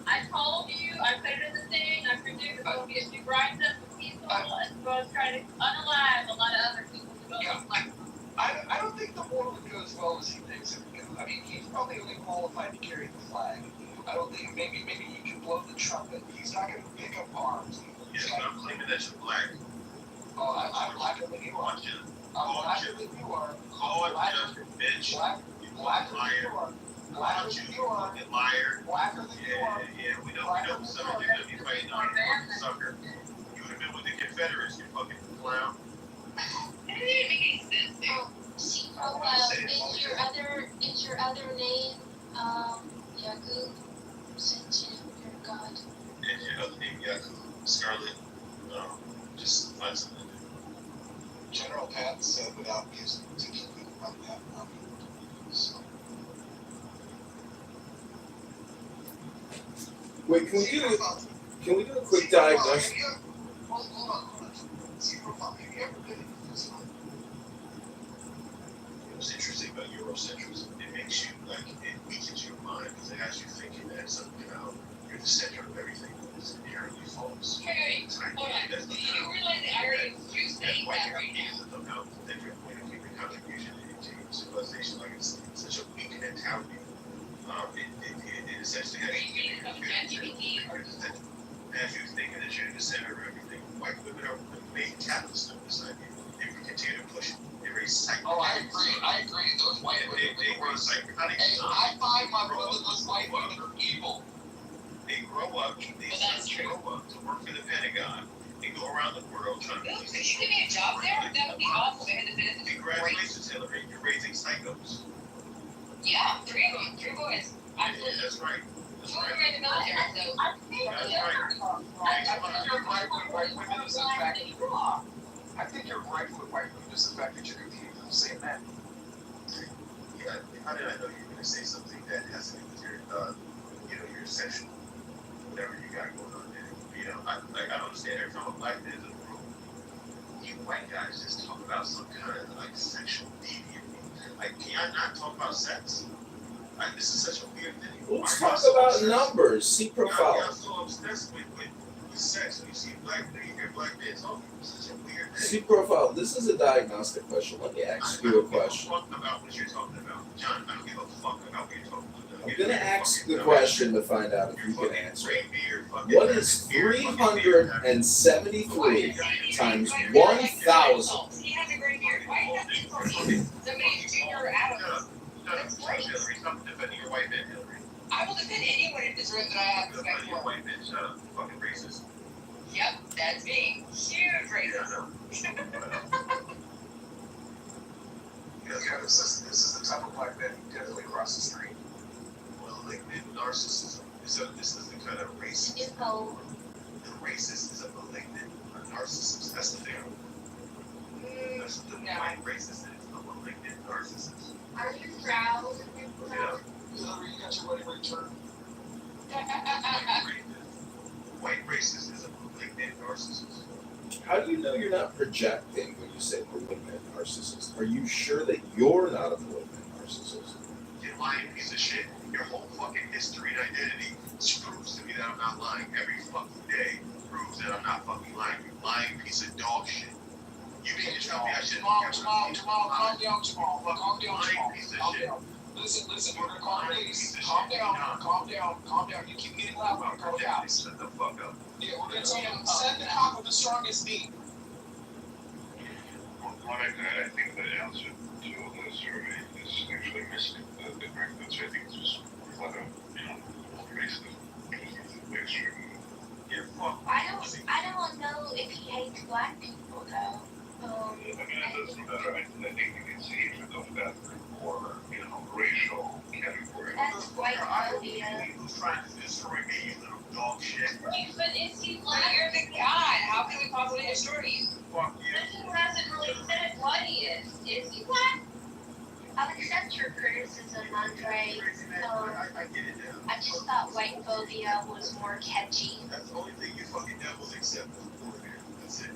I told you, I put it in the thing, I predicted it's going to be a big rise up of people, and going to try to unalive a lot of other people to go to life. I don't think the war would go as well as he thinks it would go. I mean, he's probably only qualified to carry the flag. I don't think maybe he can blow the trumpet. He's not going to pick up arms. Yeah, but I'm claiming that you're black. Oh, I'm blacker than you are. I'm blacker than you are. Bitch. Blacker than you are. Blacker than you are. Liar. Blacker than you are. Yeah, we know some of you gonna be fighting on you, fucking sucker. You would have been with the Confederates, you fucking clown. It didn't make any sense, dude. Oh, is your other name, Yakub? Since you're God. And your other name, Yakub, Scarlet, just find something to do. General Pat said without music to keep it like that. So. Wait, can we do a quick diagnosis? Hold on. See, have you ever been in this one? What's interesting about Eurocentrism, it makes you, like, it weakens your mind because it has you thinking that somehow you're the center of everything that is inherently false. Hey, hold on. Do you realize that I already you saying that right now? Somehow that you're going to keep your contribution into civilization, like it's such a weak mentality. It essentially has you thinking that you're the center of everything. White women are the main catalyst of this idea. They continue to push it. They raise psychotic. Oh, I agree. Those white women. They raise psychotic. Hey, I find my brother, those white women are evil. They grow up. Grow up to work for the Pentagon and go around the world trying to. Could you give me a job there? That would be awesome. Congratulations, Hillary. You're raising psychos. Yeah, 3 of them. 3 boys. Absolutely. Yeah, that's right. Two of them are in the military, so. I think you're right with white women is the fact that I think you're right with white women is the fact that you're confused with the same men. Yeah, how did I know you were going to say something that has to do with your, your sexual, whatever you got going on there? You know, I don't understand. Every time a black man is in the room, you white guys just talk about some kind of like sexual deviant. Like, can y'all not talk about sex? Like, this is such a weird thing. Let's talk about numbers. See profile. Y'all so obsessed with sex when you see black men, you hear black men talking. It's such a weird thing. See profile. This is a diagnostic question. Let me ask you a question. I don't give a fuck about what you're talking about. John, I don't give a fuck about what you're talking about. I'm going to ask the question to find out if you can answer it. What is 373 times 1,000? He has a great beard. Why is that somebody's junior Adams? That's great. I will defend anyone in this room that I have respect for. White man, shut up. Fucking racist. Yep, that's me. Huge racist. Yeah, this is the type of black man who definitely crossed the street. Oh. The racist is a malignant, a narcissist. That's what they are. That's what the white racist is, a malignant narcissist. Are you proud? Yeah. You got your wedding ring turned. White racist is a malignant narcissist. How do you know you're not projecting when you say malignant narcissist? Are you sure that you're not a malignant narcissist? You lying piece of shit. Your whole fucking history and identity proves to me that I'm not lying. Every fucking day proves that I'm not fucking lying. You lying piece of dog shit. You mean to tell me I should Jamal, calm down, Jamal. Calm down, Jamal. piece of Calm shit. down. Listen, we're gonna call the police. Calm down. You keep getting loud, we're gonna call the cops. Shut the fuck up. Yeah, we're gonna tell them, send the cop with the strongest knee. Well, I think the answer to the survey is actually missing the correct answer. I think it's just flat out, racist. Extreme. You're fucked. I don't know if he hates black people though. I mean, it doesn't matter. I think you can see hatred of that or, racial category. That's white phobia. Who's trying to destroy me, you little dog shit? But is he black? You're the god. How can we possibly destroy you? Fuck you. This hasn't really said what he is. Is he black? I'll accept your criticism, Andre. I get it now. I just thought white phobia was more catchy. That's the only thing you fucking devils accept. That's it.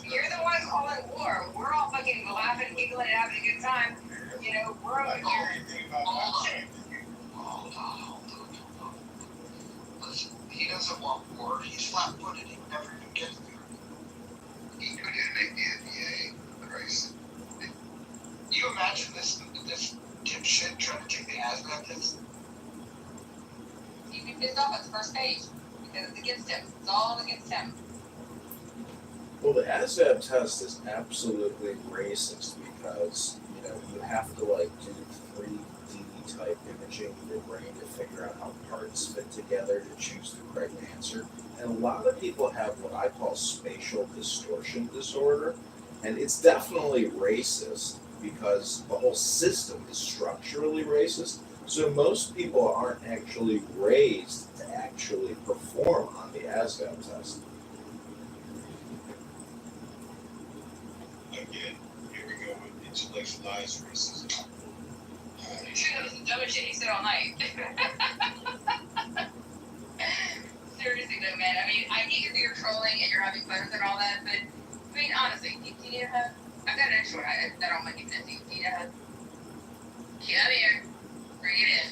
You're the one calling war. We're all fucking laughing, giggling, and having a good time. We're over here. Listen, he doesn't want war. He's flat-footed. He would never even get there. He couldn't make the NBA. Christ. You imagine this dipshit trying to take the ASVAB test? He'd be pissed off at the first page because it's against him. It's all against him. Well, the ASVAB test is absolutely racist because, you have to do 3D type imaging in your brain to figure out how parts fit together to choose the correct answer. And a lot of people have what I call spatial distortion disorder, and it's definitely racist because the whole system is structurally racist. So most people aren't actually raised to actually perform on the ASVAB test. Again, here we go with intellectualized racism. That was the dumbest shit he said all night. Seriously though, man. I mean, I get you're trolling and you're having fun with it and all that, but honestly, do you need a hug? I've got an extra one. I don't mind giving it to you. Do you need a hug? Come here. Bring it in.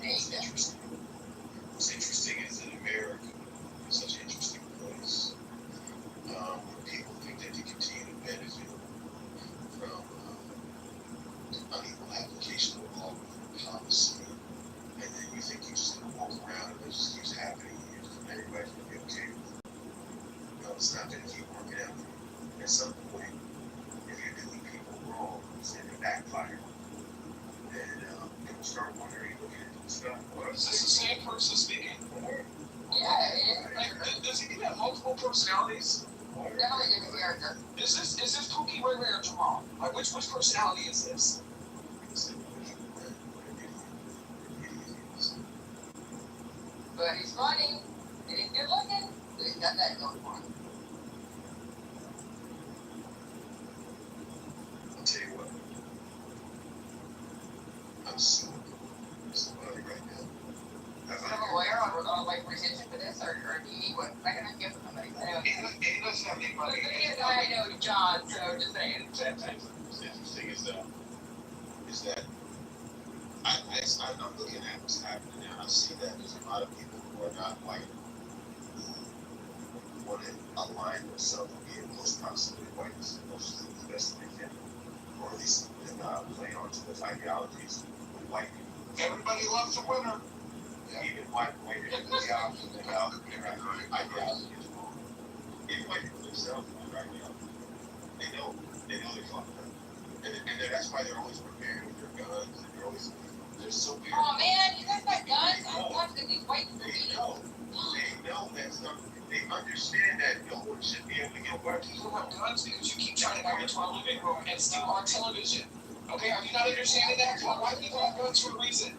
There you go. What's interesting is that America is such an interesting place. People think that they continue to benefit from unequal application of law and policy, and then you think you're just going to walk around and it just keeps happening and everybody's going to be okay with it. No, it's not going to keep working out. At some point, if you're doing people wrong, it's going to backfire. And people start wondering, looking at this guy. Is this the same person speaking? Yeah, does he have multiple personalities? definitely different character. Is this Pookie, Ray Ray, or Jamal? Which personality is this? But he's funny, and he's good looking, so he's got that going for him. I'll tell you what. I'm suing somebody right now. Is he a lawyer on retention for this, or do you need what? I can give somebody. Anyway. He doesn't have anybody. I know John, so just saying. What's interesting is that I'm looking at what's happening now. I see that there's a lot of people who are not white who want to align themselves with being close proximity to whiteness as close to the best they can, or at least play onto those ideologies with white people. Everybody loves a winner. Even white people ideology is wrong. Even white people themselves know their ideology. They know they're fucked up. And that's why they're always prepared with their guns, and they're so weird. Oh man, you guys got guns? I want to be white for They know that stuff. They understand that no one should be able to get Why people have guns? Because you keep trying to go into our living room and steal our television. Okay, are you not understanding that? Why people have guns for a reason?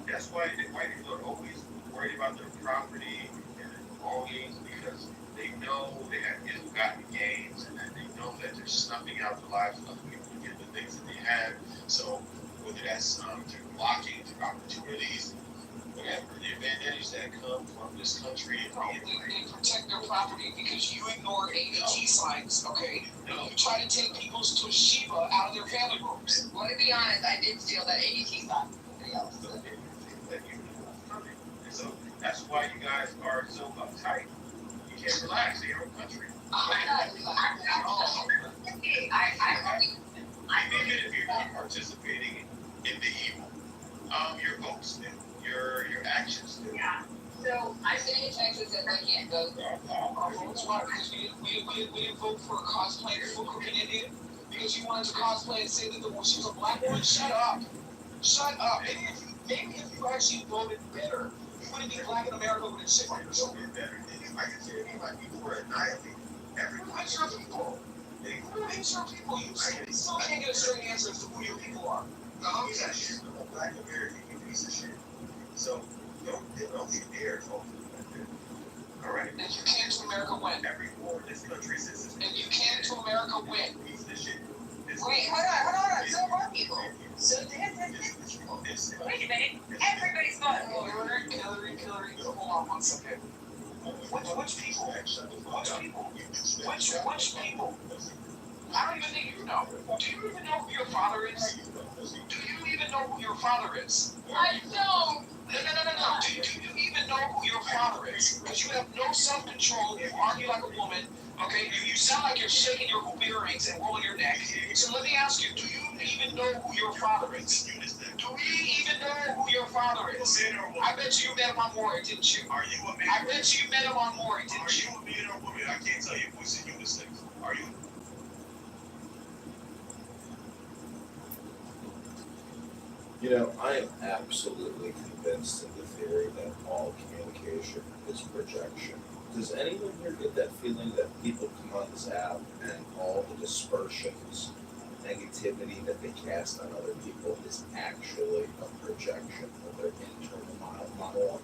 That's why the white people are always worried about their property and ball games because they know they have ill-gotten gains and they know that they're snuffing out the lives of other people to get the things that they have. So whether that's through blocking, through opportunities, whatever, the advantages that come from this country and they protect their property because you ignore ADT signs, okay? No. You try to take people's Toshiba out of their family rooms. Well, to be honest, I did steal that ADT sign. So that's why you guys are so uptight. You can't relax in your own country. I'm not relaxed at all. Even if you're not participating in the evil, your votes do, your actions do. Yeah. So I'm sitting in Texas and I can't vote. That's why, because we didn't vote for a cosplay Full Cooking Indian because you wanted to cosplay and say that she was a black woman. Shut up. Shut up. Maybe if you actually voted better, you wouldn't be black in America with a chip on your shoulder. I can say anybody, people were annihilated. Who's your people? Who's your people? You still can't get a straight answer as to who your people are. No, he's a shit. I'm a black American, you piece of shit. So don't you dare talk to me like that. All right. And you came to America when? Every war in this country since And you came to America when? Piece of shit. Wait, hold on. So are people. So wait a minute. Everybody's voting for Hillary, hold on one second. Which people? Which people? I don't even think you know. Do you even know who your father is? Do you even know who your father is? I don't. No. Do you even know who your father is? Because you have no self-control. You argue like a woman. Okay? You sound like you're shaking your hoop earrings and rolling your neck. So let me ask you, do you even know who your father is? Do we even know who your father is? I bet you met him on Maury, didn't you? Are you a man? I bet you met him on Maury, didn't you? Are you a man or a woman? I can't tell you what's in unisex. Are you? You know, I am absolutely convinced in the theory that all communication is projection. Does anyone here get that feeling that people come on this app and all the dispersions, negativity that they cast on other people is actually a projection of their internal monologue?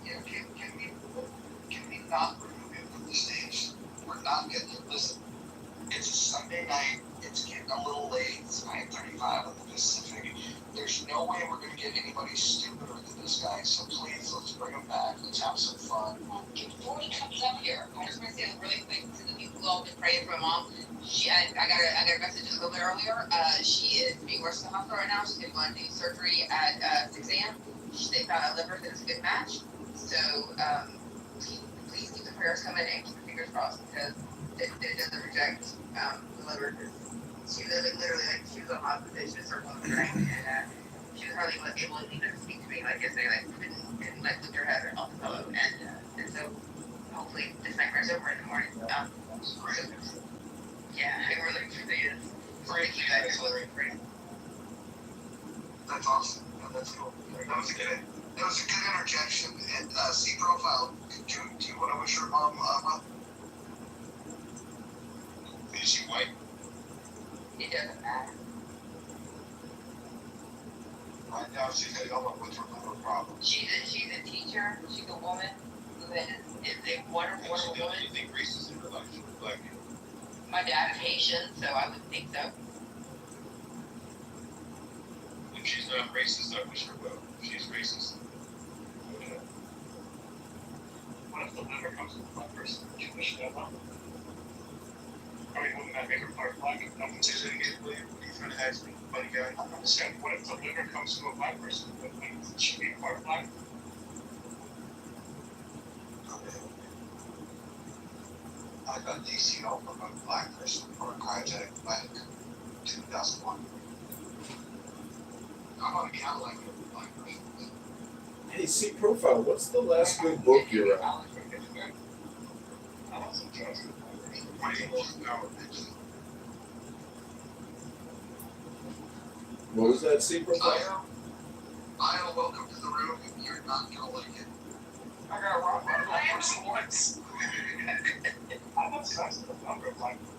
Yeah, can we not remove him from the stage? We're not getting to listen. It's a Sunday night. It's getting a little late. It's 9:35 on the Pacific. There's no way we're going to get anybody stupider than this guy. So please, let's bring him back. Let's have some fun. Before he comes up here, I just want to say really quick to the people who all been praying for mom. I got a message a little bit earlier. She is being rushed to the hospital right now. She's going to do surgery at 6 a.m. They found a liver that is a good match. So please keep the prayers coming and keep your fingers crossed because it doesn't reject the liver. She literally like she was on hospital. She was circling the drain and she was hardly able to even speak to me. Like yesterday, like couldn't like lift her head off the pillow. And so hopefully this nightmare's over in the morning. Yeah, I really is. Pray to keep that accelerating rate. That's awesome. That's cool. That was a good interjection. And C profile. Do you want to wish your mom well? Is she white? It doesn't matter. Right now she's got what's her problem. She's a teacher. She's a woman who is a wonderful woman. Do you think racism in relation to black people? My dad is Haitian, so I would think so. If she's not racist, I wish her well. If she's racist, okay. What if the liver comes from a black person? Would you wish that well? I mean, wouldn't that make her part black? Say that again, William. What are you trying to ask me, funny guy? I'm just saying, what if the liver comes from a black person? Would she be part black? I got DCO from a black person for a cryogenic like 2001. I'm on a Cadillac with a black person. Hey, C profile. What's the last good book you read? I want some drugs. What was that, C profile? Io, welcome to the room. You're not gonna like it. I got robbed by a black person once. I'm obsessed with the number of black people.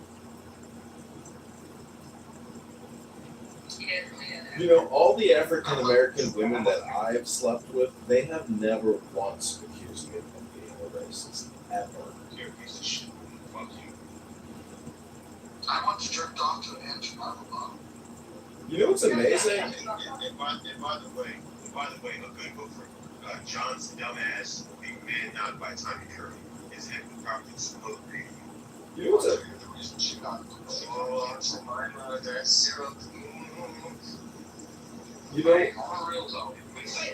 You know, all the African American women that I've slept with, they have never once accused me of being a racist, ever. You're a piece of shit. Fuck you. I want to jerk off to an Andrew Marvel bottle. You know what's amazing? And by the way, a good book for John's dumbass will be Man Not by Tommy Curry. His head would probably explode. You know what's The reason she got that syrup. You know, For real though. Hey,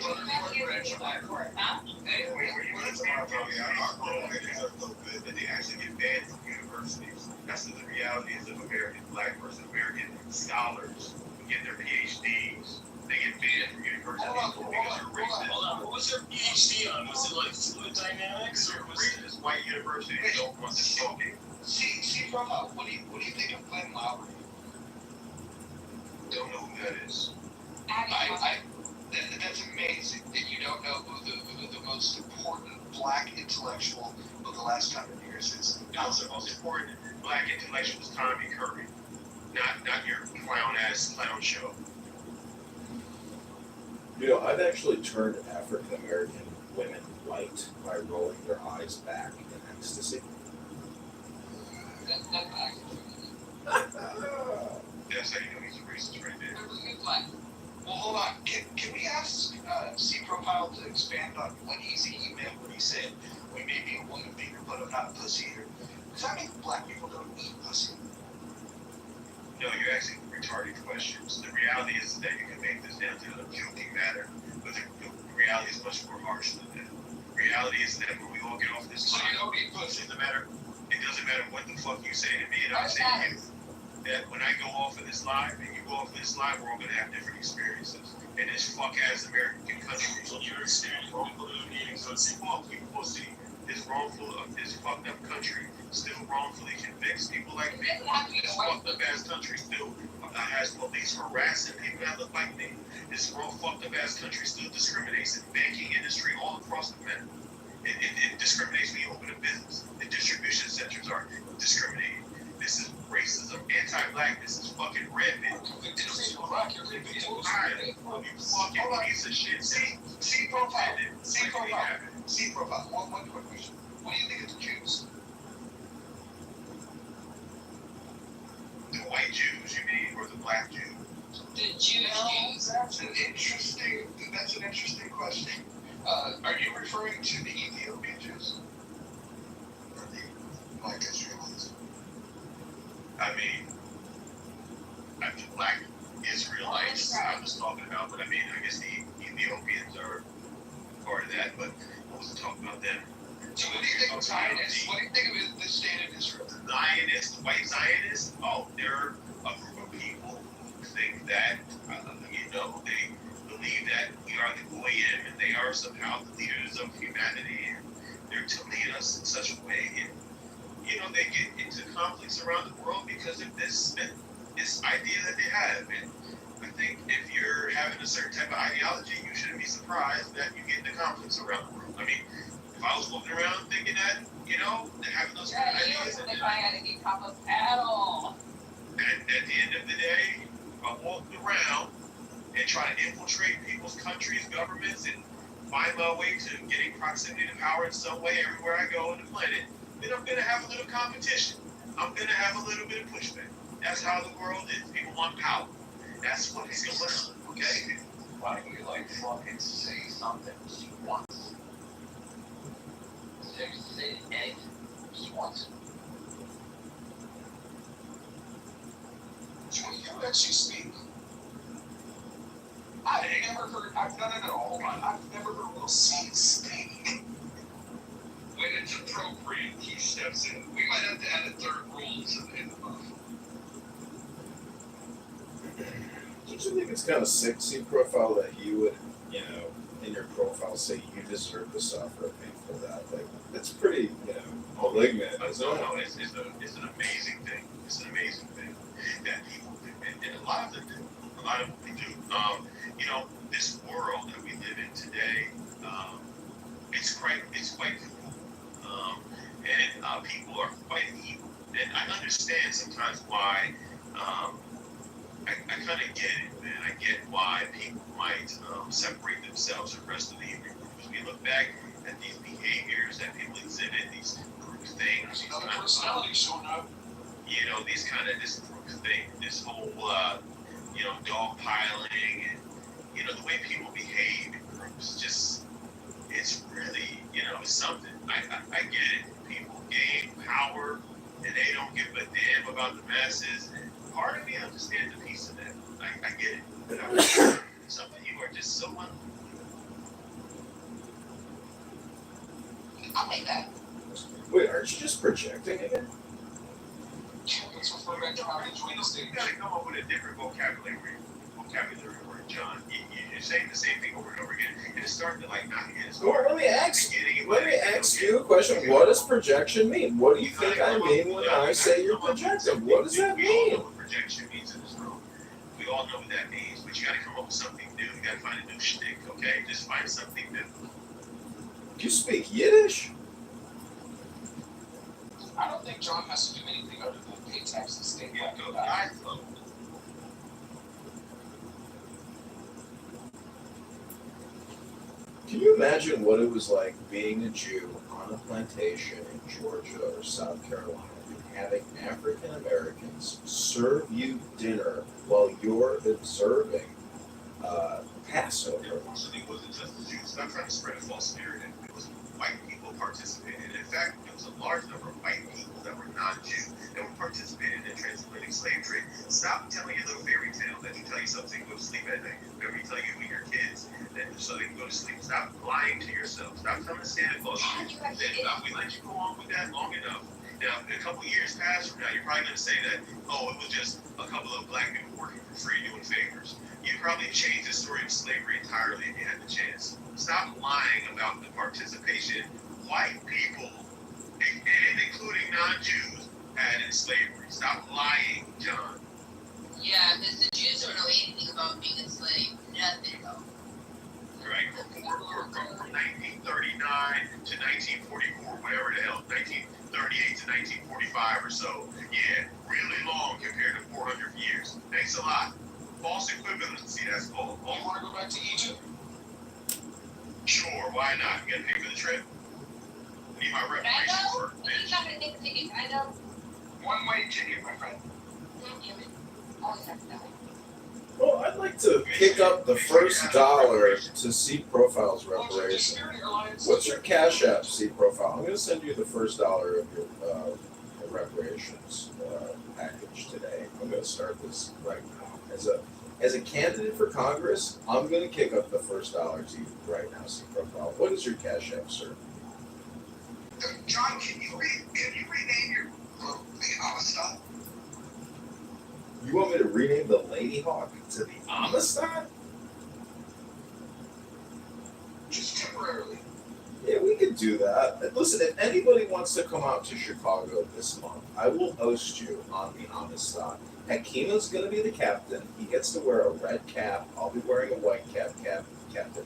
wait, let's talk about Our colleges are so good that they actually get banned from universities. That's the reality is of American black versus American scholars who get their PhDs. They get banned from universities because they're racist. Hold on. What was your PhD on? Was it like fluid dynamics or was it? Racist white universities don't want to talk it. See, Brahma, what do you think of Glenn Lowry? Don't know who that is. That's amazing that you don't know who the most important black intellectual of the last 100 years is. The most important black intellectual is Tommy Curry, not your clown show. you know, I've actually turned African American women white by rolling their eyes back in ecstasy. That's not That's how you know he's a racist right there. Well, hold on. Can we ask C Profile to expand on what Easy meant when he said we may be a woman beater, but I'm not a pussy eater? Does that mean black people don't eat pussy? No, you're asking retarded questions. The reality is that you can make this down to a joking matter, but the reality is much more harsh than that. The reality is that when we all get off this So you don't eat pussy? it doesn't matter what the fuck you say to me and I say to you. That when I go off of this live and you go off of this live, we're all gonna have different experiences. In this fuck ass American country. So your experience with people who are eating pussy. Pussy. This wrongful of this fucked up country still wrongfully convicts people like me. This fucked up ass country still has police harassing people that look like me. This fucked up ass country still discriminates in banking industry all across the planet. It discriminates when you open a business. The distribution centers are discriminating. This is racism, anti-blackness is fucking rampant. You're black, you're gonna be able to You fucking piece of shit. C Profile. One quick question. What do you think of the Jews? The white Jews, you mean, or the black Jews? The Jews. That's an interesting question. Are you referring to the Ethiopian Jews? Or the black Israelis? I mean, black Israelites I was talking about, but I mean, I guess the Ethiopians are part of that, but I wasn't talking about them. So what do you think of Zionists? What do you think of the state of Israel? The Zionists, the white Zionists, they're a group of people who think that, they believe that we are the Goyim and they are somehow the leaders of humanity and they're to lead us in such a way. And, they get into conflicts around the world because of this idea that they have. And I think if you're having a certain type of ideology, you shouldn't be surprised that you get into conflicts around the world. I mean, if I was walking around thinking that, having those kind of ideas. If I had to get cop at all. At the end of the day, if I walked around and try to infiltrate people's countries, governments, and find my way to getting proximity to power in some way everywhere I go on the planet, then I'm going to have a little competition. I'm going to have a little bit of pushback. That's how the world is. People want power. That's what it's going to okay? Why don't you fucking say something just once? Say anything just once. When you actually speak, I've never heard. Hold on. I've never heard Will Smith speak. When it's appropriate, he steps in. We might have to add a third rule in the book. Don't you think it's kind of sick, C Profile, that you would, in your profile say you deserve to suffer a painful death? Like, that's pretty, malignant. No, it's an amazing thing. It's an amazing thing that people do, and a lot of them do. A lot of them do. This world that we live in today, it's quite cruel, and people are quite evil. And I understand sometimes why. I kind of get it, man. I get why people might separate themselves from the rest of the human group. As we look back at these behaviors that people exhibit, these group things, Another personality showing up. You know, this group thing, this whole, dog piling, and, the way people behave in groups, just, it's really, something. I get it. People gain power, and they don't give a damn about the masses. And part of me understands the piece of that. I get it. But some of you are just so I'll make that. Wait, aren't you just projecting again? Let's refer back to how you joined the stage. You gotta come up with a different vocabulary word, John. You're saying the same thing over and over again, and it's starting to not get. Well, let me ask you a question. What does projection mean? What do you think I mean when I say you're projecting? What does that mean? We all know what projection means in this room. We all know what that means, but you gotta come up with something new. You gotta find a new shtick, okay? Just find something new. Do you speak Yiddish? I don't think John has to do anything other than pay taxes, stay Yeah, go guys, though. Can you imagine what it was like being a Jew on a plantation in Georgia or South Carolina and having African Americans serve you dinner while you're observing Passover? Unfortunately, it wasn't just the Jews. I'm trying to spread a false narrative. It was white people participating. In fact, it was a large number of white people that were non-Jew that were participating in transatlantic slave trade. Stop telling your little fairy tale that you tell yourself so you can go to sleep at night. Whatever you tell you and your kids, so they can go to sleep. Stop lying to yourself. Stop telling Santa Claus. We let you go on with that long enough. Now, in a couple years past from now, you're probably going to say that, it was just a couple of black people working for free doing favors. You probably changed the story of slavery entirely if you had the chance. Stop lying about the participation white people, and including non-Jews, had in slavery. Stop lying, John. Yeah, because the Jews don't know anything about being enslaved. Nothing, though. Right? From 1939 to 1944, whatever the hell, 1938 to 1945 or so. Yeah, really long compared to 400 years. Thanks a lot. False equivalency, that's called. You want to go back to Egypt? Sure, why not? You gotta pay for the trip. Need my reparations first, bitch. He's not going to take the ticket. I know. One-way ticket, my friend. Damn it. Always have to die. Well, I'd like to pick up the first dollar to C Profile's reparation. What's your Cash App, C Profile? I'm going to send you the first dollar of your reparations package today. I'm going to start this right now. As a candidate for Congress, I'm going to kick up the first dollar to you right now, C Profile. What is your Cash App, sir? John, can you rename your group the Amistad? You want me to rename the Lady Hawk to the Amistad? Just temporarily. Yeah, we could do that. And listen, if anybody wants to come out to Chicago this month, I will host you on the Amistad. Hakima's going to be the captain. He gets to wear a red cap. I'll be wearing a white captain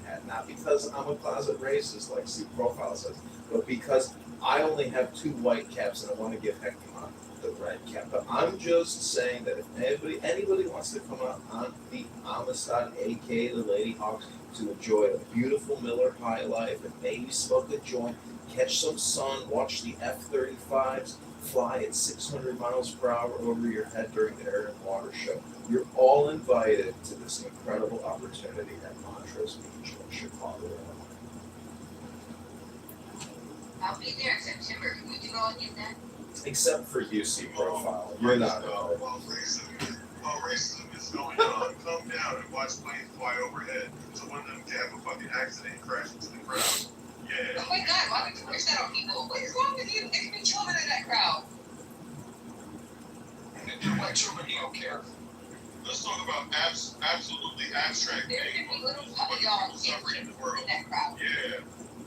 hat. Not because I'm a closet racist like C Profile says, but because I only have 2 white caps and I want to give Hakima the red cap. But I'm just saying that if anybody wants to come out on the Amistad, aka the Lady Hawks, to enjoy a beautiful Miller High Life and maybe smoke a joint, catch some sun, watch the F-35s fly at 600 miles per hour over your head during the Air and Water Show. You're all invited to this incredible opportunity at Montrose Beach in Chicago, Illinois. I'll be there in September. Can we do all again then? Except for UC Profile. You're not invited. While racism is going on, come down and watch planes fly overhead so one of them can have a fucking accident and crash into the crowd. Yeah. Oh my god, why would you push that on people? What is wrong with you? There could be children in that crowd. And they're white children, you don't care. Let's talk about absolutely abstract There things. could be little puppy dogs Suffering in the world. in that crowd. Yeah.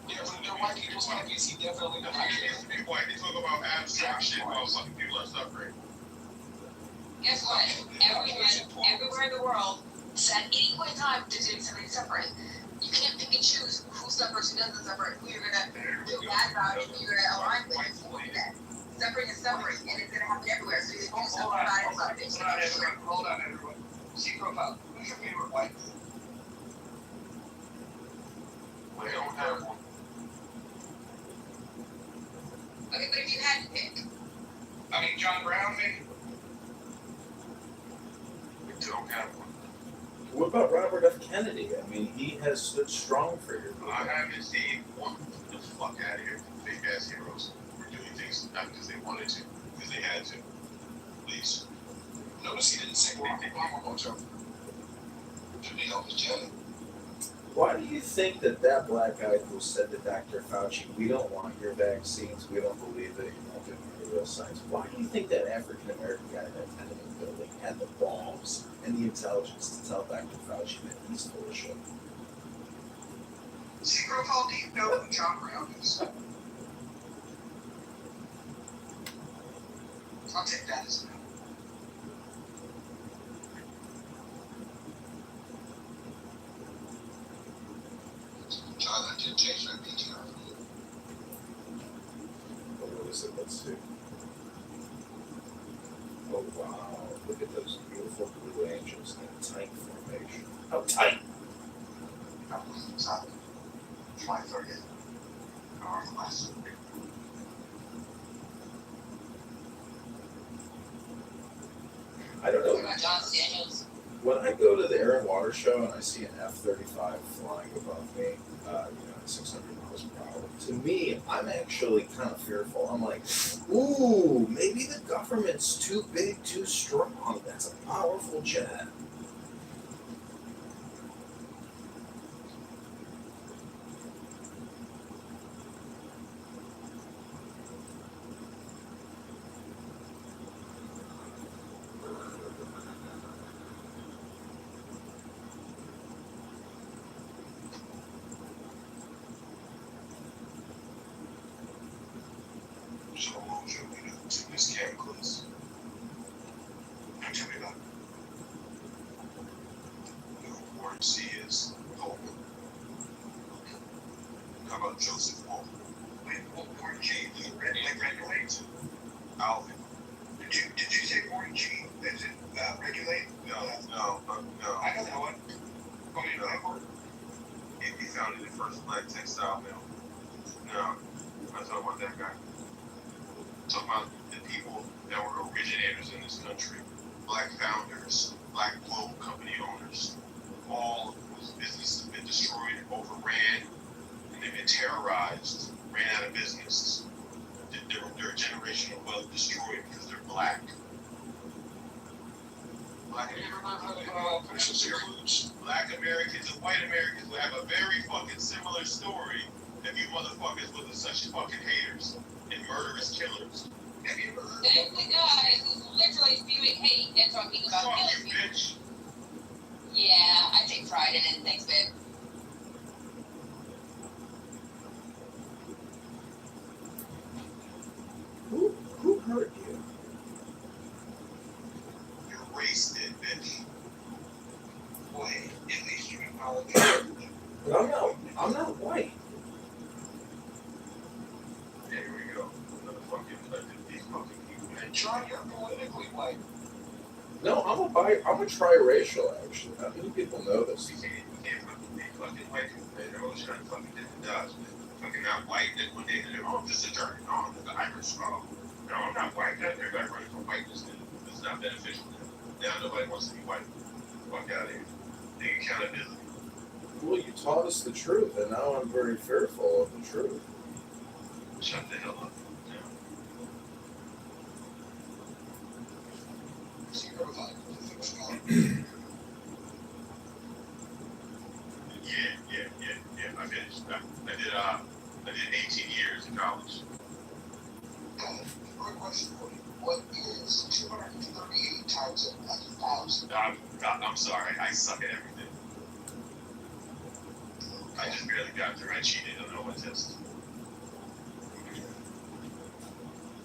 Yeah, when they're white people's puppies, he definitely doesn't He care. needs to be white. They talk about abstract shit while fucking people are suffering. Guess what? Everywhere in the world, at any point in time, there's somebody suffering. You can't pick and choose who suffers, who doesn't suffer, who you're gonna feel bad about, and who you're gonna align with. You can't do that. Suffering is suffering, and it's gonna happen everywhere. So you can do something about it. Hold on, everyone. C Okay, but if you had to pick. I mean, John Brown, maybe? We don't have one. What about Robert F. Kennedy? I mean, he has stood strong for your I haven't seen one. Get the fuck out of here. Fake ass heroes were doing things not because they wanted to, because they had to. Please. Notice he didn't say Barack Obama, Mojo. To me, help his Jenny. Why do you think that black guy who said to Dr. Fauci, we don't want your vaccines, we don't believe that you won't give any real science, why do you think that African American guy in that tenement building had the balls and the intelligence to tell Dr. Fauci that he's full of shit? Secret Hall, do you know who John Brown is? I'll take that as a no. John, I did change my PTR. Oh, what is it? Let's see. Oh, wow. Look at those beautiful blue angels in a tight formation. How tight? It's on July 30th. Or last week. I don't know. What about John Daniels? When I go to the Air and Water Show and I see an F-35 flying above me, at 600 miles per hour, to me, I'm actually kind of fearful. I'm like, ooh, maybe the government's too big, too strong. That's a powerful jet. So, Mojo, we know to this chemicals. Tell me about it. You know who Warren C is? Coleman. How about Joseph Wolf? Wait, Warren G. Regulate? Alvin. Did you say Warren G? Is it regulate? No. I know that one. Oh, you know that one? He founded the first black textile mill. No, I'm not talking about that guy. I'm talking about the people that were originators in this country. Black founders, black global company owners, all whose businesses have been destroyed, overran, and they've been terrorized, ran out of business. Their generational wealth destroyed because they're black. Black Americans and white Americans will have a very fucking similar story if you motherfuckers wasn't such fucking haters and murderous killers. Have you ever heard There's the guy who's literally spewing hate and talking about Fuck killing you, people. bitch. Yeah, I take pride in it. Thanks, babe. Who hurt you? Your race did, bitch. boy, at least you acknowledge But I'm not white. Here we go. Another these fucking people. And John, you're politically white. No, I'm a triracial, actually. How many people know this? You can't fucking white people, man. They're always trying to fucking get the dots, man. Fucking not white, then one day they're, oh, this is a German. Oh, this is the Irish. Oh, no, I'm not white. Everybody running for whiteness, then. It's not beneficial. Now nobody wants to be white. Fuck out of here. Take accountability. Well, you taught us the truth, and now I'm very fearful of the truth. Shut the hell up. Yeah. I finished. I did 18 years in college. Quick question for you. What is 238 times 1,000? I'm sorry. I suck at everything. I just barely got through. I cheated on all my tests.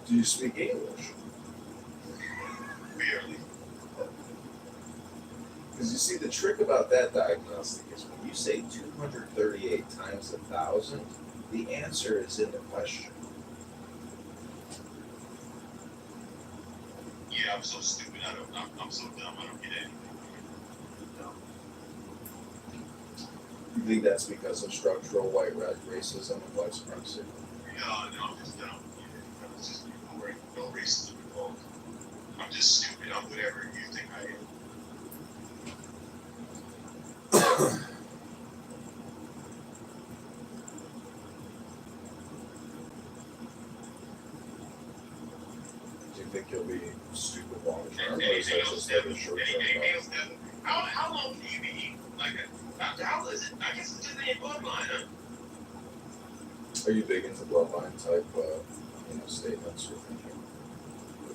Do you speak English? Barely. Because you see, the trick about that diagnostic is when you say 238 times 1,000, the answer is in the question. Yeah, I'm so stupid. I'm so dumb. I don't get anything. No. You think that's because of structural white racism and white supremacy? No, I'm just dumb. just stupid. I'm whatever you think I am. Do you think you'll be stupid long term, or is Anything that else, just like a Devin? short Anything term? else, Devin? How long can you be eating? Like, how is it? I guess it's just in your bloodline, huh? Are you big into bloodline type, statements or thinking?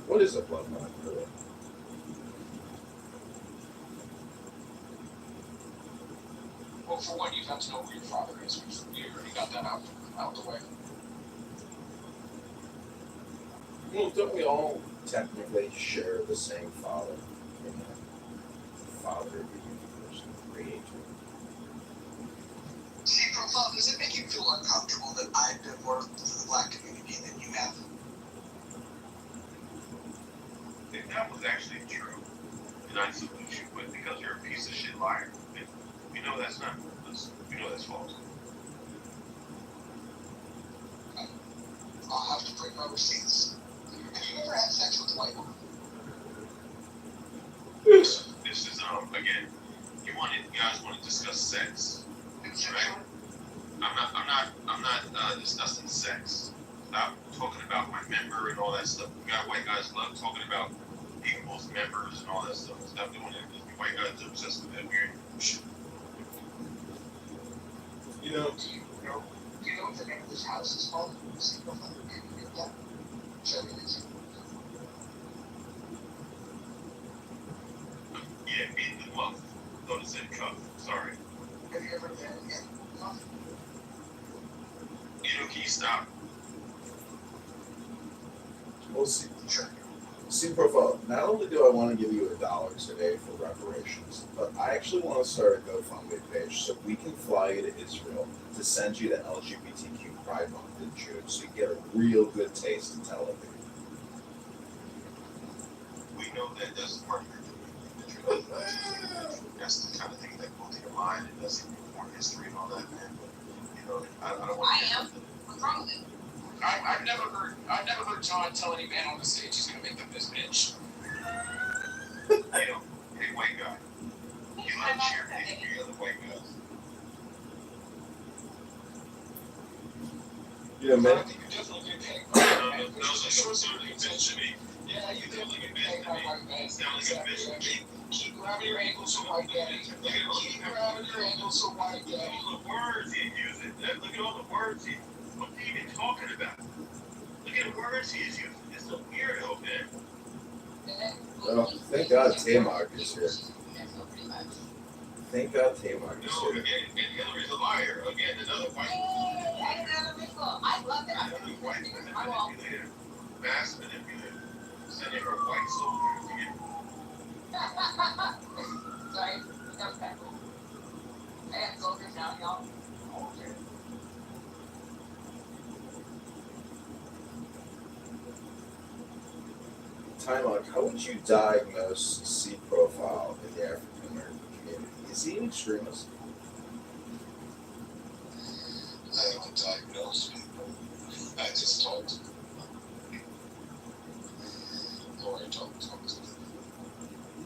What is a bloodline really? Well, for one, you've got to know who your father is. You already got that out the way. Well, don't we all technically share the same father? Father of the universe, the creator. See, Profile, does it make you feel uncomfortable that I've done more for the black community than you have? If that was actually true, then I'd salute you, but because you're a piece of shit liar, and we know that's not. We know that's false. I'll have to bring my receipts. Have you ever had sex with a white woman? This is again. You guys want to discuss sex, right? I'm not discussing sex. Stop talking about my member and all that stuff. You got white guys love talking about people's members and all that stuff. Stop doing it. You white guys are obsessed with that weird shit. Do you know what the name of this house is called? See, Profile, can you get that? Show me this. Yeah, beat the muff. Thought it said cuff. Sorry. Have you ever been in muff? Can you stop? Well, see, Profile, not only do I want to give you $1 today for reparations, but I actually want to start a GoFundMe page so we can fly you to Israel to send you to LGBTQ Pride Month in June so you get a real good taste of Tel Aviv. We know that that's part of your doing. That's the kind of thing that goes to your mind and doesn't inform history and all that, man. But, I don't want to. What's wrong with it? I've never heard John tell any man on the stage he's gonna make them this bitch. Hey, white guy. You love cheer for the other white guys. Yeah, man. I think you're definitely getting paid. No, Yeah, you definitely get paid by white men. Keep grabbing your ankles for white daddy. Keep grabbing your ankles for white daddy. Look at all the words he's using. Look at all the words what's he even talking about? Look at the words he's using. It's a weirdo, man. Oh, thank God Tamar is here. Thank God Tamar is No, here. again, and Hillary's a liar. Again, another white. I love it. Another white manipulator. Mass manipulator. Sending her white soldiers to get. Sorry, that was bad. I got soldiers now, y'all. Okay. Time out. How would you diagnose C Profile in the African American community? Is he an extremist? I don't diagnose people. I just talk to them. Or I talk to them.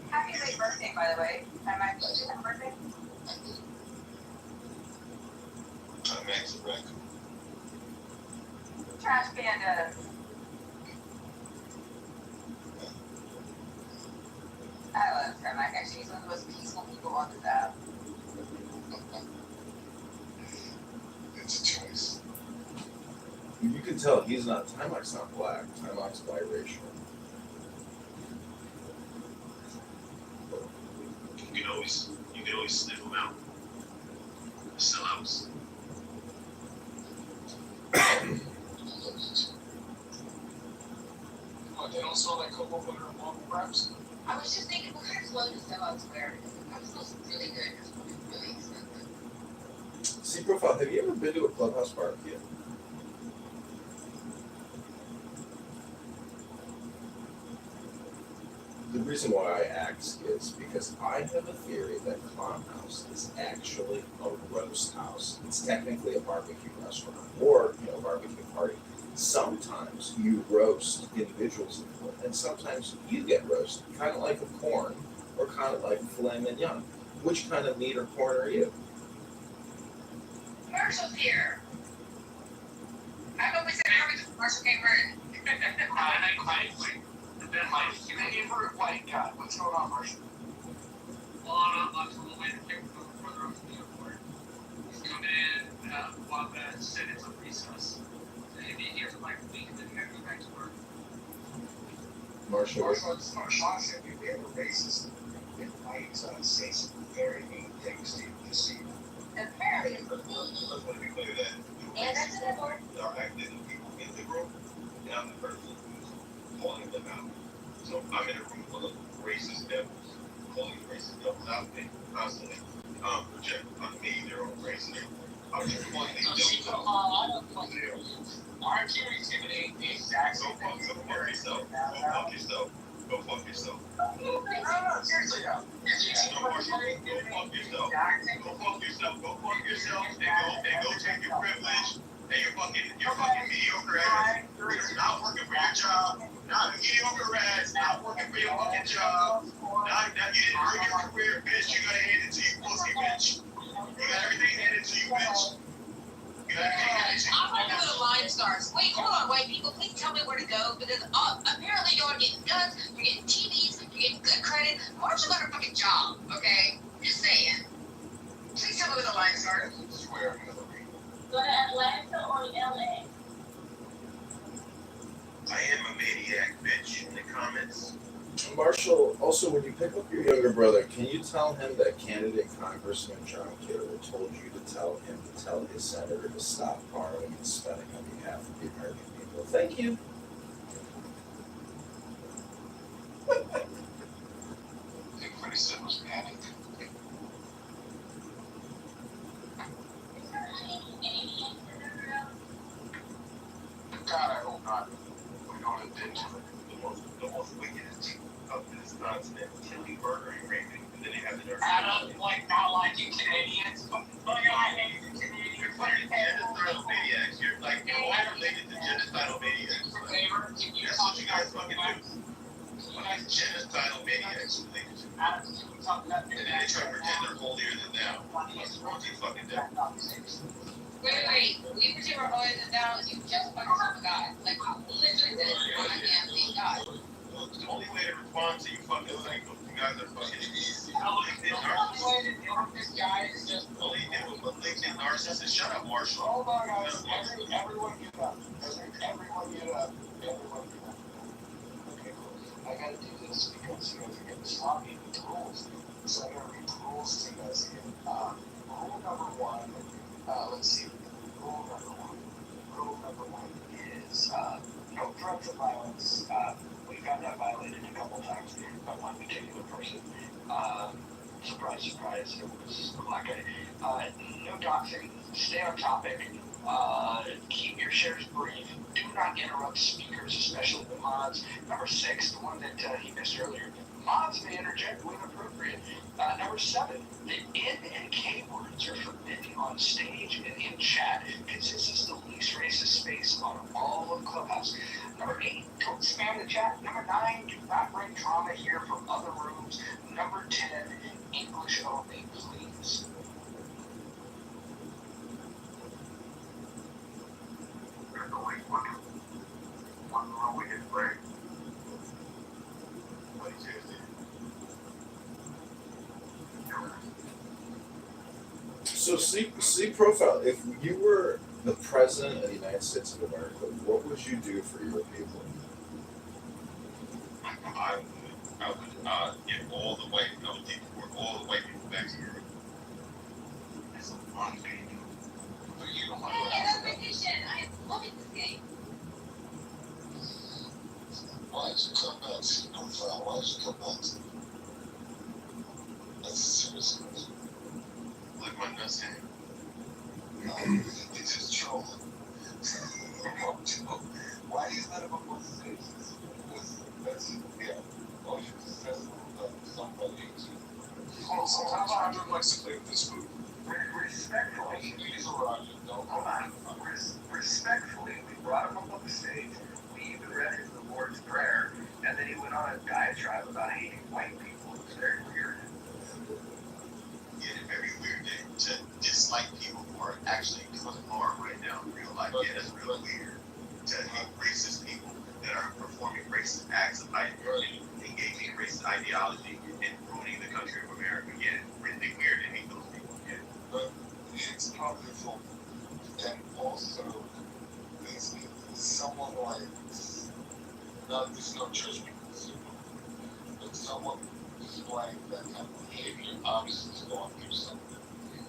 Happy late birthday, by the way. Am I happy birthday? Max a record. Trash Panda. I love Carmack. Actually, he's one of the most peaceful people on this app. It's a choice. You can tell he's not. Timok's not black. Timok's biracial. You can always sniff them out. Sellouts. What, they don't smell like cocoa butter and waffle wraps? I was just thinking, what kind of clothes does Sellouts wear? That smells really good. It's really expensive. C Profile, have you ever been to a clubhouse barbecue? The reason why I ask is because I have a theory that Clown House is actually a roast house. It's technically a barbecue restaurant or barbecue party. Sometimes you roast individuals, and sometimes you get roasted, kind of like a corn or kind of like a filet mignon. Which kind of meat or corn are you? Marshall's here. I always said Marshall came running. Your favorite white guy. What's going on, Marshall? Well, I'm on the way to pick up further off the airport. He's coming in while the Senate's on recess. So he'll be here for like a week and then he's got to go back to work. Marshall. It's not shocking if we have a racist. It might say some very mean things to you this evening. Apparently, Let's let me clear that. and that's it, Lord. There are active people in the room, and I'm the person who's calling them out. So I'm in a room full of racist devils, calling racist devils out there constantly. Project on me their own racism. I'm just calling these devils out. Aren't you exhibiting the exact Go fuck yourself. Go fuck yourself. Go fuck yourself. No, seriously, no. No, Marshall, go fuck yourself. Go fuck yourself. Go fuck yourself. And go take your privilege and your fucking mediocre ass. You're not working for your job. Not mediocre ass. Not working for your fucking job. Not you didn't earn your career, bitch. You gotta hand it to you, pussy bitch. You got everything handed to you, bitch. You got everything handed to you. I'm ready for the line starts. Wait, hold on, white people. Please tell me where to go because apparently y'all are getting guns, you're getting TVs, you're getting good credit. Marshall got a fucking job, okay? Just saying. Please tell me where the line starts. Swear another reason. Go to Atlanta or LA? I am a maniac, bitch. In the comments. Marshall, also, when you pick up your younger brother, can you tell him that candidate Congressman John Kitover told you to tell him to tell his senator to stop borrowing and spending on behalf of the American people? Thank you. Everybody said it was panic. God, I hope not. We don't intend to. The most wickedest of this continent, killing, murdering, raping, and then they have the nerve. Adam, like, not liking Canadians. You're fucking genocidal maniacs. You're all related to genocidal maniacs. That's what you guys fucking do. Genocidal maniacs related to. And then they try to pretend they're holier than thou. What do you fucking do? Wait. We pretend we're holier than thou. You just fucking serve a God. Like, literally, this is one damn thing, God. The only way to respond to you fucking psychos, you guys are fucking LinkedIn narcissists. Only thing with LinkedIn narcissists. Shut up, Marshall. Hold on, guys. Everyone get up. Everyone get up. Okay, cool. I gotta do this because you guys are getting sloppy with the rules. So I'm gonna read the rules to you guys again. Rule number one, let's see. Rule number one is no drugs and violence. We found that violated a couple times by one particular person. Surprise, surprise, it was black guy. No doxing. Stay on topic. Keep your shares brief. Do not interrupt speakers, especially the mods. Number 6, the one that he missed earlier. Mods may interject when appropriate. Number 7, the N and K words are forbidden on stage and in chat, because this is the least racist space on all of Clubhouse. Number 8, don't spam the chat. Number 9, do not bring drama here from other rooms. Number 10, English only, please. There's only one rule we can break. Nobody cares to. So, see profile. If you were the president of the United States of America, what would you do for your people? I would get all the white people back to Europe. That's a lot of people. But you don't want to. Hey, another vacation. I am loving this game. Why did you come back? Why did you come back? That's a serious question. Look, my nuts in. No, it's just trolling. Why do you let him up on stage? That's oh, you're successful. Somebody hates you. Well, sometimes Roger likes to play with this food. Respectfully, use a Roger. Don't hold on. Respectfully, we brought him up on the stage. We even read him the Lord's Prayer, and then he went on a diatribe about hating white people. It was very weird. Yeah, very weird to dislike people who are actually doing harm right now in real life. Yeah, that's real weird. To hate racist people that are performing racist acts of engaging in racist ideology and ruining the country of America. Yeah, really weird to hate those people. Yeah. But it's powerful. And also, it's someone like, not, there's no judgment, but someone displaying that kind of behavior obviously is going through something.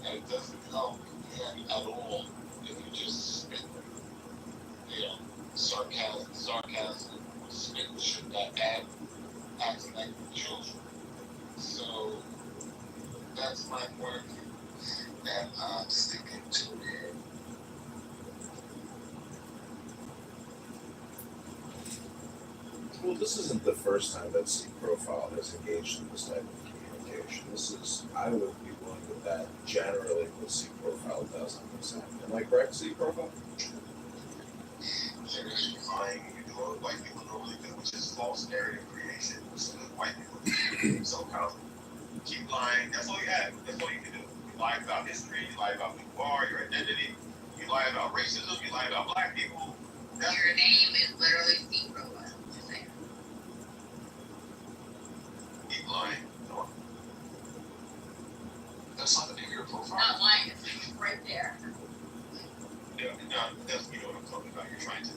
And it doesn't help him at all if you just spit, sarcasm, spit, should not add, acting like children. So, that's my point of view, and I'm sticking to it. Well, this isn't the first time that C Profile has engaged in this type of communication. This is, I would be willing to bet, generally what C Profile does on this end. Am I correct, C Profile? Generally lying, you do what white people normally do, which is false narrative creation, so that white people do. So keep lying. That's all you have. That's all you can do. You lie about history. You lie about who you are, your identity. You lie about racism. You lie about black people. Your name is literally C Profile. Just saying. Keep lying. Come on. That's not the name of your profile. Not lying, it's right there. Yeah, no, that's what I'm talking about. You're trying to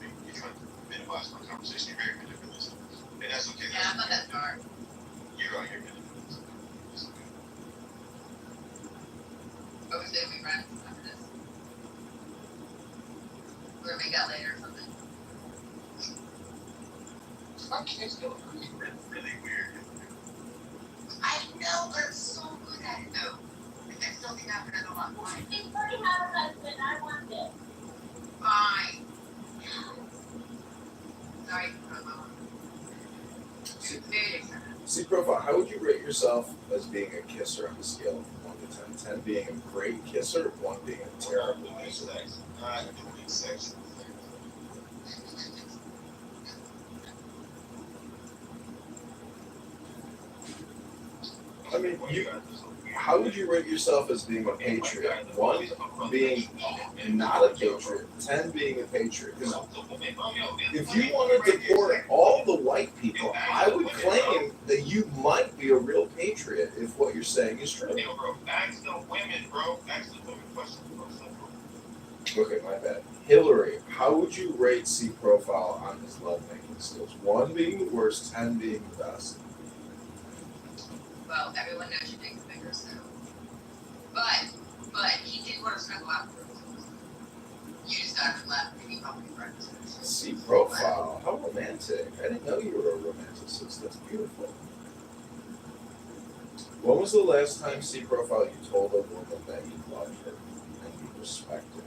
minimize my conversation. You're very manipulative, and that's okay. Yeah, I'm not that smart. You're manipulative. It's okay. What was it? We run after this. We're gonna make out later or something. My kids don't Really weird. I know, but I'm so good at it though. I still think I have another lot more. He's already have a husband. I want this. Fine. Sorry, very excited. C Profile, how would you rate yourself as being a kisser on a scale of 1 to 10? 10 being a great kisser, 1 being a terrible kisser. Not doing sex. I mean, how would you rate yourself as being a patriot? 1 being not a patriot, 10 being a patriot. Because if you want to deport all the white people, I would claim that you might be a real patriot if what you're saying is true. Hey, bro, ask the women, bro. Ask the women questions, bro. Okay, my bad. Hillary, how would you rate C Profile on his lovemaking skills? 1 being the worst, 10 being the best. Well, everyone knows your dick's bigger, so. But he did want to snuggle afterwards. You just got him left and he probably friends. C Profile, how romantic. I didn't know you were a romanticist. That's beautiful. When was the last time, C Profile, you told a woman that you loved her and you respected her?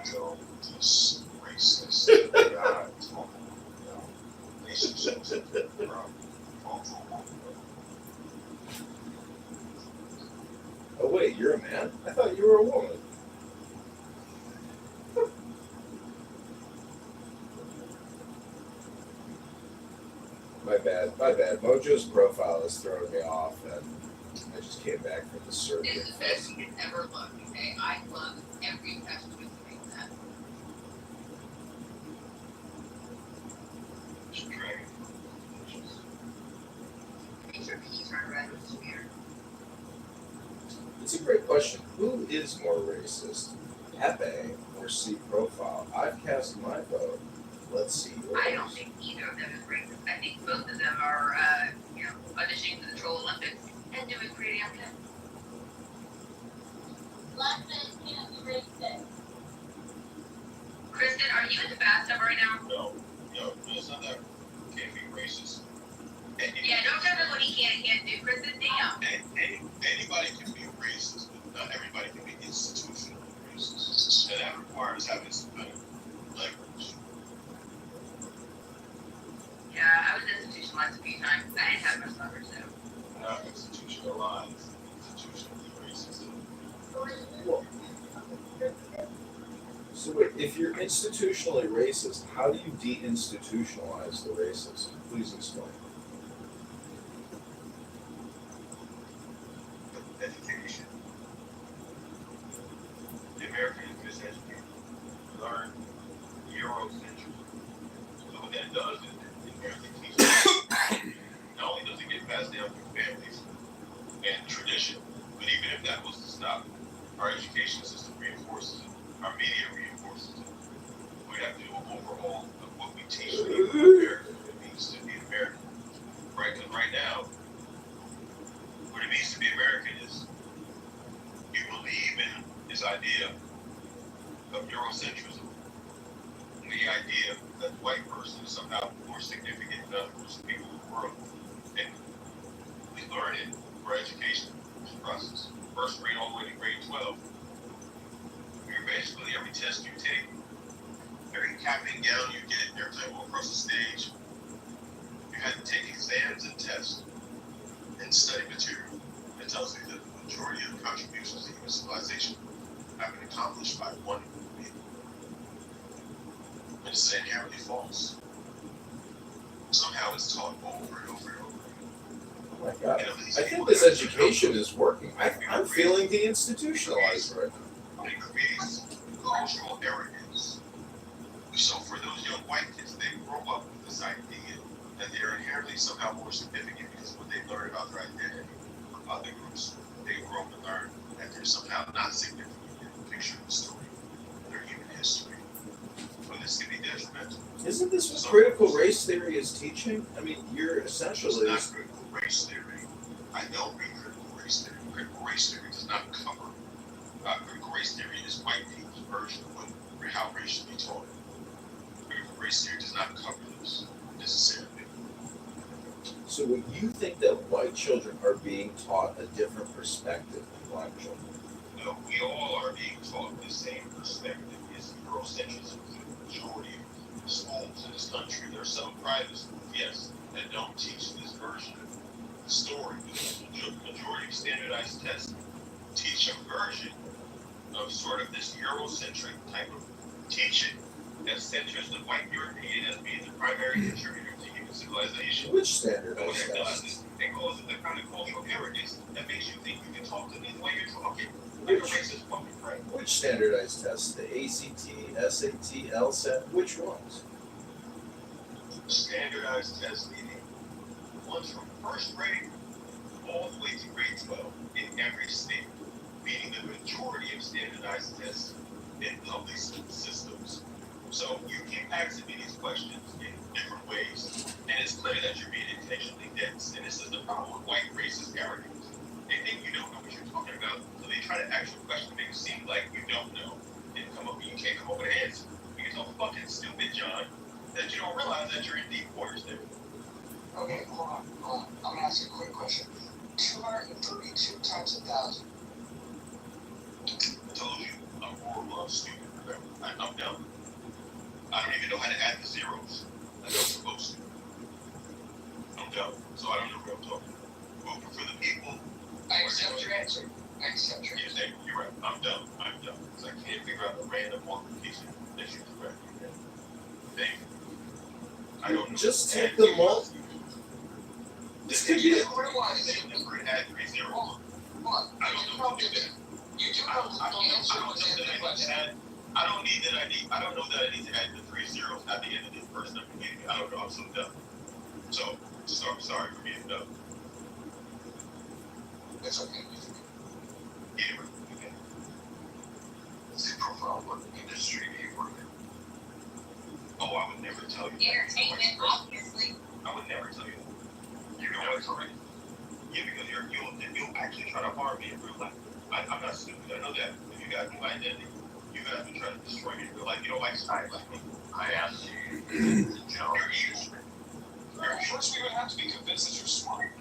So, this racist guy talking about relationships from multiple women. Oh wait, you're a man? I thought you were a woman. My bad. Mojo's profile is throwing me off, and I just came back from the surgery. This is the best you can ever look, okay? I love every impression you make that. Make sure he's right red with his beard. It's a great question. Who is more racist, Pepe or C Profile? I've cast my vote. Let's see yours. I don't think either of them is racist. I think both of them are, auditioning for the Troll Olympics and doing pretty okay. Black men can't be racist. Kristen, are you in the bathtub right now? No, it's not that. Can't be racist. Yeah, don't tell me what he can and can't do. Kristen, damn. Anybody can be racist, but not everybody can be institutionally racist. And that requires having some kind of leverage. Yeah, I was institutionalized a few times. I didn't have much leverage though. Not institutionalized, institutionally racist. So institutionally racist, how do you deinstitutionalize the racist? Please explain. Education. The American is miseducated. Learn Eurocentrism. So what that does is it inherently teaches. Not only does it get passed down through families and tradition, but even if that was to stop, our education system reinforces it. Our media reinforces it. We have to do an overhaul of what we teach people in America, what it means to be American. Right? Because right now, what it means to be American is you believe in this idea of Eurocentrism, the idea that the white person is somehow more significant than others, people in the world. And we learn it for education process. First grade all the way to grade 12. You're basically every test you take, every cap and gown you get, every time you go across the stage, you have to take exams and tests and study material. It tells you that the majority of the contributions to human civilization have been accomplished by one group of people. And it's inherently false. Somehow it's taught over and over and over. Oh my God. I think this education is working. I'm feeling deinstitutionalized right now. It creates cultural arrogance. So for those young white kids, they grow up with this idea that they're inherently somehow more significant because of what they learn about their identity from other groups. They grow up and learn that they're somehow not significant in the picture of the story, their human history. But this can be detrimental. Isn't this what critical race theory is teaching? I mean, you're essentially. It's not critical race theory. I don't read critical race theory. Critical race theory does not cover. Critical race theory is white people's version of how race should be taught. Critical race theory does not cover this necessarily. So would you think that white children are being taught a different perspective than black children? No, we all are being taught the same perspective. It's Eurocentrism for the majority of schools in this country. There are some private schools, yes, that don't teach this version of the story. The majority of standardized tests teach a version of sort of this Eurocentric type of teaching that centers the white European as being the primary contributor to human civilization. Which standardized What it does tests? is it causes the kind of cultural arrogance that makes you think you can talk to me the way you're talking. Like a racist fucking friend. Which standardized tests? The ACT, SAT, LSAT? Which ones? Standardized tests, meaning ones from first grade all the way to grade 12 in every state, meaning the majority of standardized tests in public school systems. So you keep asking me these questions in different ways, and it's clear that you're being intentionally dense. And this is the problem with white racist arrogance. They think you don't know what you're talking about, so they try to ask you a question to make it seem like you don't know, and you can't come up with an answer. You're so fucking stupid, John, that you don't realize that you're in deep waters there. Okay, hold on. I'm gonna ask you a quick question. 232 times 1,000. I told you, I'm horrible, I'm stupid, remember? I'm dumb. I don't even know how to add the zeros. I don't supposed to. I'm dumb, so I don't know what I'm talking about. But for the people... I accept your answer. I accept your answer. You're right. I'm dumb. Because I can't figure out the random multiplication that you correct. Thank you. I don't know. Just take the multi. This could be a number and add 3 zeros. Hold on. I don't know how to do that. You do know the answer was in the question. I don't know that I need to add the 3 zeros at the end of this first number. I don't know. I'm so dumb. So I'm sorry for being dumb. It's okay. Anyway, okay. What's your profile? What industry do you work in? Oh, I would never tell you. Entertainment, obviously. I would never tell you that. You know what's correct? Yeah, because you'll actually try to harm me in real life. I'm not stupid. I know that. If you got my identity, you guys will try to destroy me in real life. You don't like style like me. I asked you, Joe. You're evil. First, we would have to be convinced that you're smart.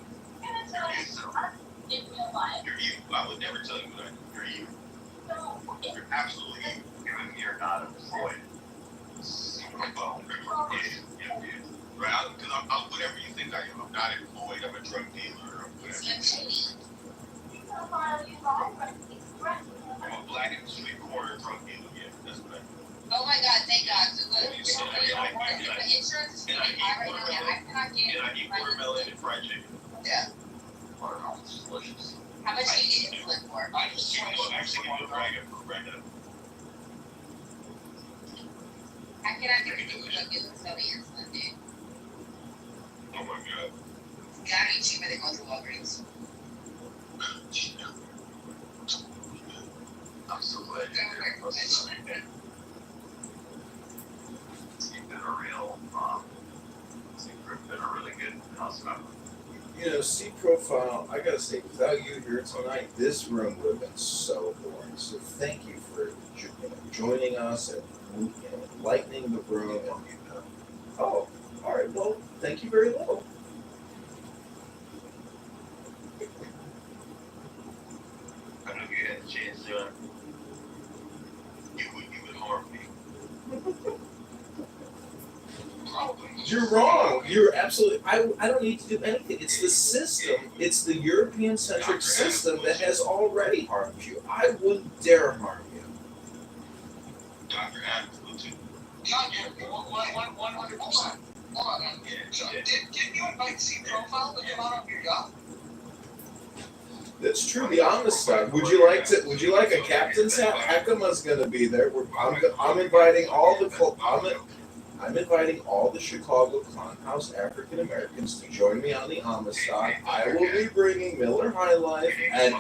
In real life. You're evil. I would never tell you what I do. You're evil. You're absolutely evil. You're not employed. Right? Because I'm whatever you think I am. I'm not employed. I'm a drug dealer or whatever. I'm a black and street corner drug dealer. Yeah, that's what I am. Oh my God, thank fried chicken. Yeah. Wow, it's delicious. How much do you need insulin for? I just actually give you a bag of Brenda. I cannot get the people who sell the insulin, dude. Oh my god. It's gotta be cheaper than going to Walgreens. I'm so glad you're here. You've been a real, you've been a really good house member. You know, C Profile, I gotta say, without you here tonight, this room would have been so boring. So thank you for joining us and enlightening the room. And, oh, all right. Well, thank you very little. I know if you had a chance, John, you would harm me. Probably. You're wrong. You're absolutely. I don't need to do anything. It's the system. It's the European-centric system that has already harmed you. I wouldn't dare harm you. Dr. Adams will too. Yeah, 100%. Hold on, man. Didn't you invite C Profile to come out on your yacht? That's true. The Amistad. Would you like a captain's hat? Hekama's going to be there. I'm inviting all the. I'm inviting all the Chicago Clownhouse African Americans to join me on the Amistad. I will be bringing Miller High Life and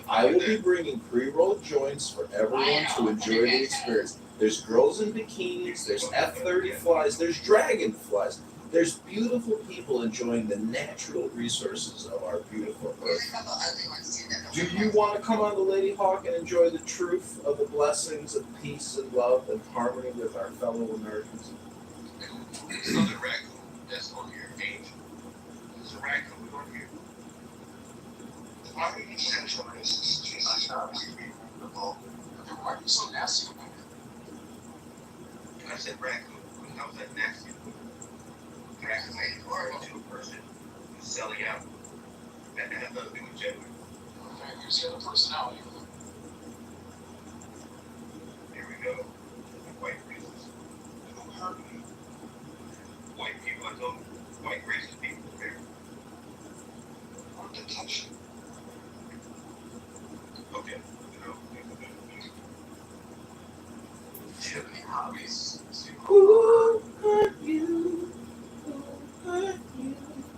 I will be bringing pre-rolled joints for everyone to enjoy the experience. There's girls in bikinis, there's F-30 flies, there's dragonflies. There's beautiful people enjoying the natural resources of our beautiful There's earth. a couple ugly ones too that Do you want to come on the Lady Hawk and enjoy the truth of the blessings of peace and love and harmony with our fellow Americans? It's not a raccoon that's on your page. It's a raccoon on here. Why are you central racist? Jesus, why are you so nasty about it? I said raccoon. How was that nasty? Raccoon made it hard to a person who's selling out. That has nothing to do with gender. Okay, here's the other personality. Here we go. White racists. Who hurt me? White people. I told white racist people there. Or detention. Okay. Do you have any hobbies? Who hurt you? Who hurt you?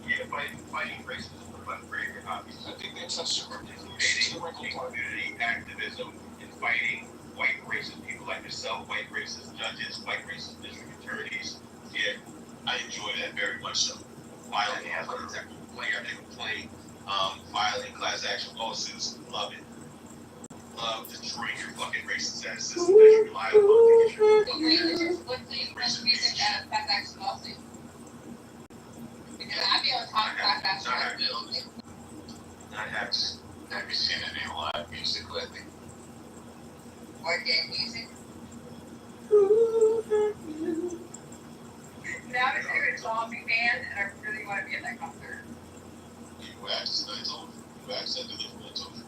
Yeah, fighting racism is one of my favorite hobbies. I think that's a super community activism and fighting white racist people like yourself, white racist judges, white racist district attorneys. Yeah, I enjoy that very much so. Filing athletes after player after complaint, filing class action lawsuits, love it. Love destroying your fucking racist ass system that you rely upon to get your What's the most recent class action lawsuit? Because I'd be on top of class action lawsuit. Have you seen any live music lately? Or game music. Now I'm a zombie band and I really want to be at that concert. You asked, I told you. You asked, I delivered, I told you.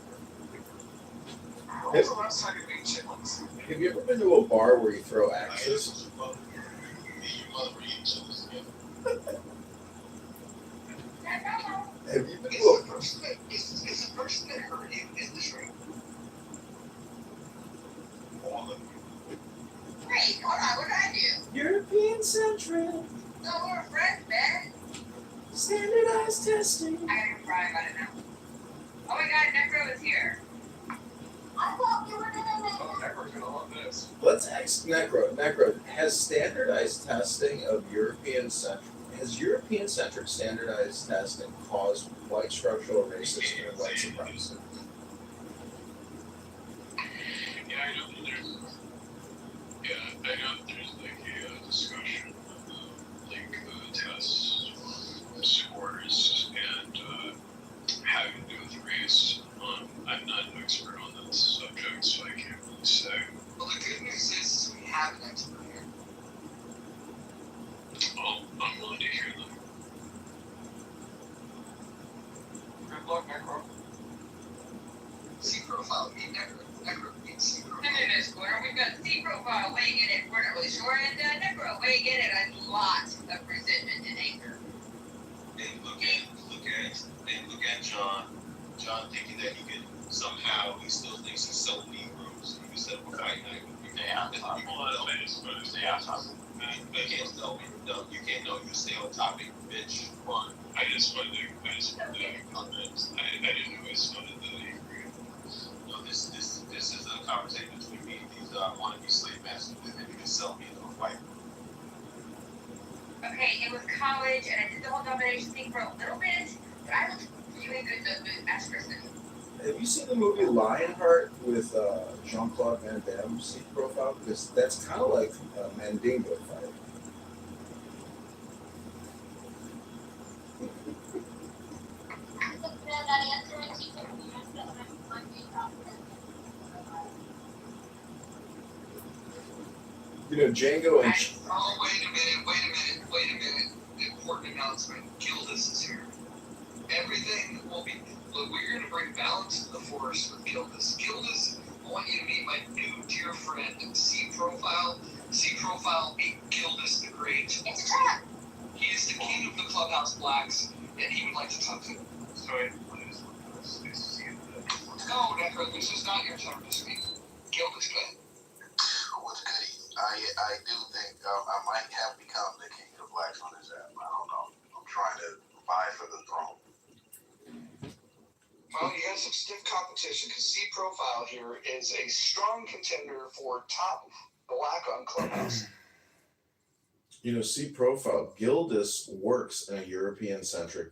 When was the last time you ate chitlins? Have you ever been to a bar where you throw axes? Have you been to a Is the person that hurt you in the street? All of you. Wait, hold on, what did I do? European Central No, we're friends, man. standardized testing? I gotta cry about it now. Oh my god, Necro is here. I thought you were gonna Oh, Necro's gonna love this. Let's ask Necro. Necro, has standardized testing of European-centric standardized testing caused white structural racism and white supremacy? Yeah, I know that there's like a discussion of tests, scores, and having to do with race. I'm not an expert on that subject, so I can't really say. Well, the good news is we have an expert here. Well, I'm willing to hear them. Good luck, Necro. C Profile, meet Necro, meet C Profile. In this corner, we've got C Profile weighing in at, we're not really sure, and Necro weighing in at a lot of resentment and anger. Hey, look at John thinking that he still thinks he's selling Negroes. He can set up a fight night with you. Yeah, You can't tell me, no, you can't know, you stay on topic, bitch. Well, I just wanted to comment. I didn't know I sounded that angry. No, this is a conversation between me and these wannabe slave masters, and you can sell me into a fight. Okay, it was college, and I did the whole domination thing for a little bit, but I looked really good as Kristen. Have you seen the movie Lionheart with Jean-Claude Van Damme seat profile? Because that's kind of like a Mandingo fight. You know, Django and... Oh, wait a minute. Important announcement. Gildas is here. Everything will be... Look, we're going to bring balance to the force with Gildas. Gildas, I want you to meet my new dear friend, C Profile. C Profile, meet Gildas the Great. It's a trap. He is the king of the Clubhouse Blacks, and he would like to talk to you. Sorry, please. Nice to see you. No, Necro, this is not your turn to speak. Gildas, go ahead. What's goody? I do think I might have become the king of the blacks on this app. I don't know. I'm trying to vie for the throne. Well, you have some stiff competition because C Profile here is a strong contender for top black on Clubhouse. You know, C Profile, Gildas works in a European-centric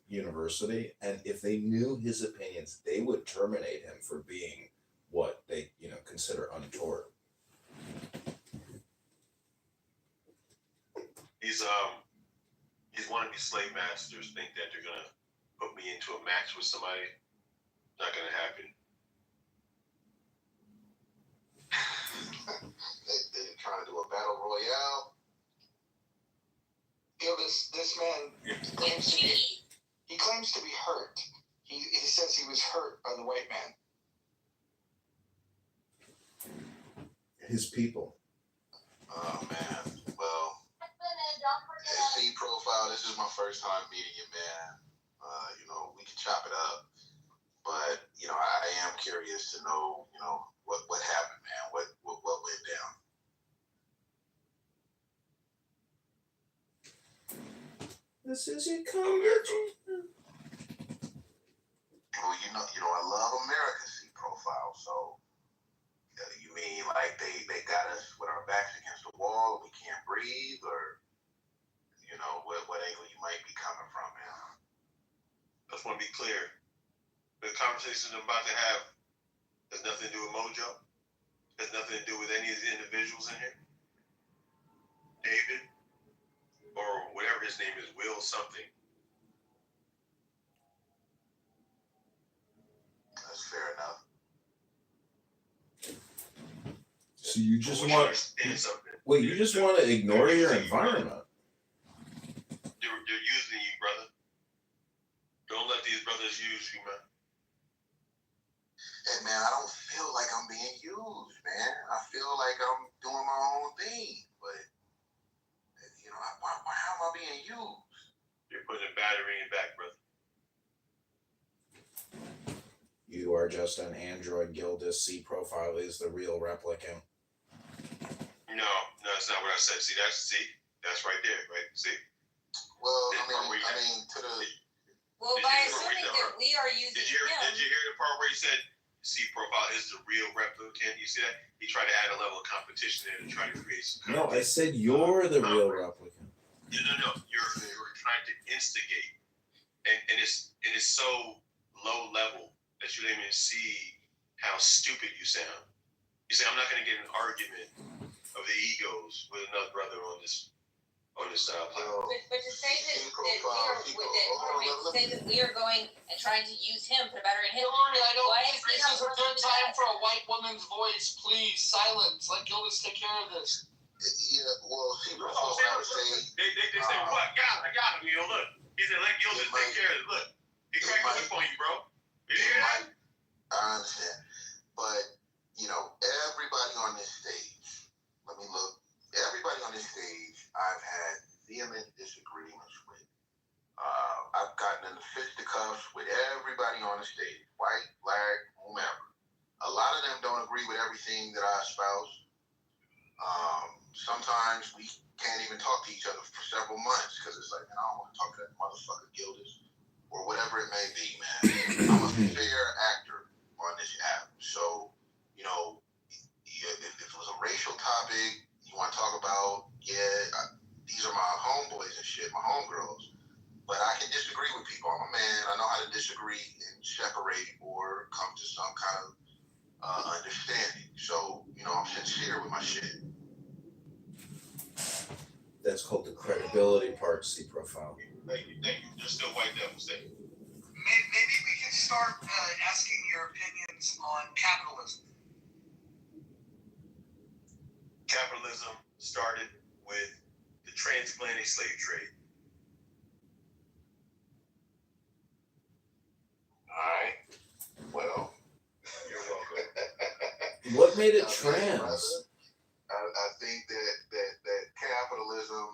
university, and if they knew his opinions, they would terminate him for being what they, consider untoward. He's one of these slave masters think that they're gonna put me into a match with somebody. Not gonna happen. They're trying to do a battle royale. This man claims to be hurt. He says he was hurt by the white man. His people. Oh man. Well, C Profile, this is my first time meeting you, man. We can chop it up. But, I am curious to know, what happened, man. What went down? This is your conversation. Well, I love America, C Profile. So, you mean like they got us with our backs against the wall and we can't breathe, or what angle you might be coming from, man? I just want to be clear. The conversation I'm about to have has nothing to do with Mojo. Has nothing to do with any of the individuals in here. David, or whatever his name is, Will something. That's fair enough. So you just want... Wait, you just want to ignore your environment. They're using you, brother. Don't let these brothers use you, man. Hey, man, I don't feel like I'm being used, man. I feel like I'm doing my own thing. But, how am I being used? You're putting a battery in your back, brother. You are just an android. Gildas. C Profile is the real replicant. No, that's not what I said. See, that's right there, right? See? Well, I mean, to the... Well, by assuming that we are using Did you hear the part where he said, C Profile is the real replicant? You see that? He tried to add a level of competition there to try to create some... No, I said you're the real replicant. No. You're trying to instigate. And it's so low level that you don't even see how stupid you sound. You say, I'm not going to get an argument of the egos with another brother on this platform. But to say that we are going and trying to use him, put a battery in him. Sorry, I don't think this is a good time for a white woman's voice. Please, silence. Let Gildas take care of this. Yeah, well, C Profile, I would say... They say, what? Got him. Look. He said, let Gildas take care of it. Look. He cracked the whip on you, bro. You hear that? I understand. But, everybody on this stage, let me look. Everybody on this stage, I've had vehement disagreements with. I've gotten into fisticuffs with everybody on the stage, white, black, whomever. A lot of them don't agree with everything that I espouse. Sometimes we can't even talk to each other for several months because it's like, man, I don't want to talk to that motherfucker Gildas or whatever it may be, man. I'm a fair actor on this app. So, you know, if it was a racial topic you want to talk about, these are my homeboys and shit, my homegirls. But I can disagree with people. I'm a man. I know how to disagree and separate or come to some kind of understanding. So, you know, I'm sincere with my shit. That's called the credibility part, C profile. Thank you. There's still white devils there. Maybe we can start asking your opinions on capitalism. Capitalism started with the transatlantic slave trade. All right. Well, you're welcome. What made it trans? I think that capitalism,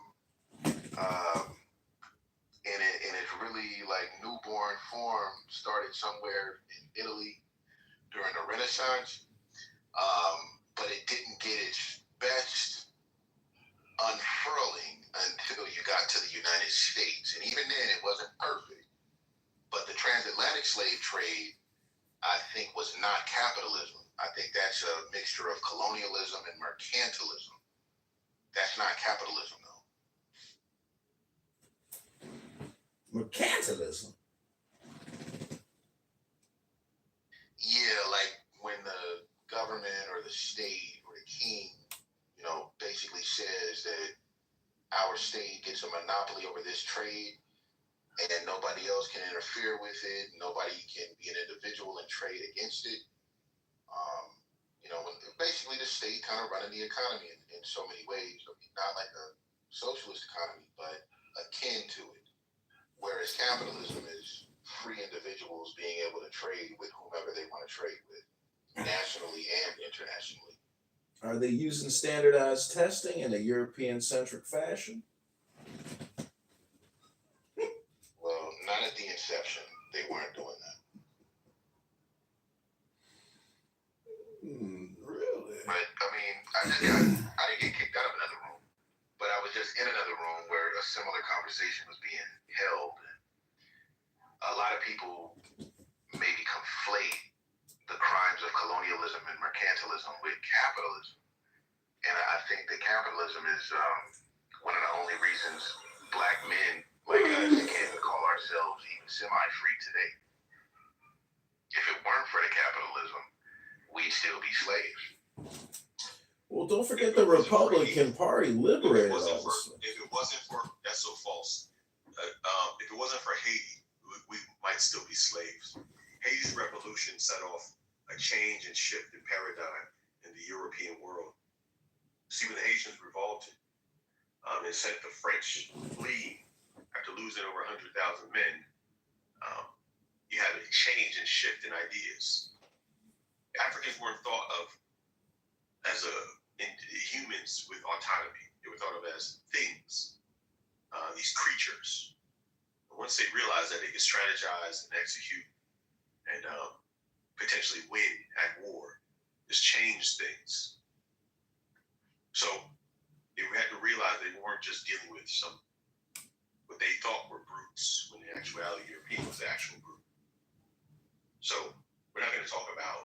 in its really like newborn form, started somewhere in Italy during the Renaissance, but it didn't get its best unfurling until you got to the United States, and even then it wasn't perfect. But the transatlantic slave trade, I think, was not capitalism. I think that's a mixture of colonialism and mercantilism. That's not capitalism, though. Mercantilism? Yeah, like when the government or the state or the king, you know, basically says that our state gets a monopoly over this trade and nobody else can interfere with it. Nobody can be an individual and trade against it. You know, basically the state kind of running the economy in so many ways. I mean, not like a socialist economy, but akin to it. Whereas capitalism is free individuals being able to trade with whomever they want to trade with, nationally and internationally. Are they using standardized testing in a European-centric fashion? Well, not at the inception. They weren't doing that. Really? But, I mean, I didn't get kicked out of another room, but I was just in another room where a similar conversation was being held. A lot of people maybe conflate the crimes of colonialism and mercantilism with capitalism. And I think that capitalism is one of the only reasons black men like us can call ourselves even semi-free today. If it weren't for the capitalism, we'd still be slaves. Well, don't forget the Republican Party liberated us. If it wasn't for, that's so false. If it wasn't for Haiti, we might still be slaves. Haiti's revolution set off a change and shift in paradigm in the European world. See, when the Haitians revolted and sent the French flee after losing over 100,000 men, you had a change and shift in ideas. Africans weren't thought of as humans with autonomy. They were thought of as things, these creatures. But once they realized that they could strategize and execute and potentially win at war, this changed things. So they had to realize they weren't just dealing with what they thought were brutes, when in actuality European was the actual brute. So we're not going to talk about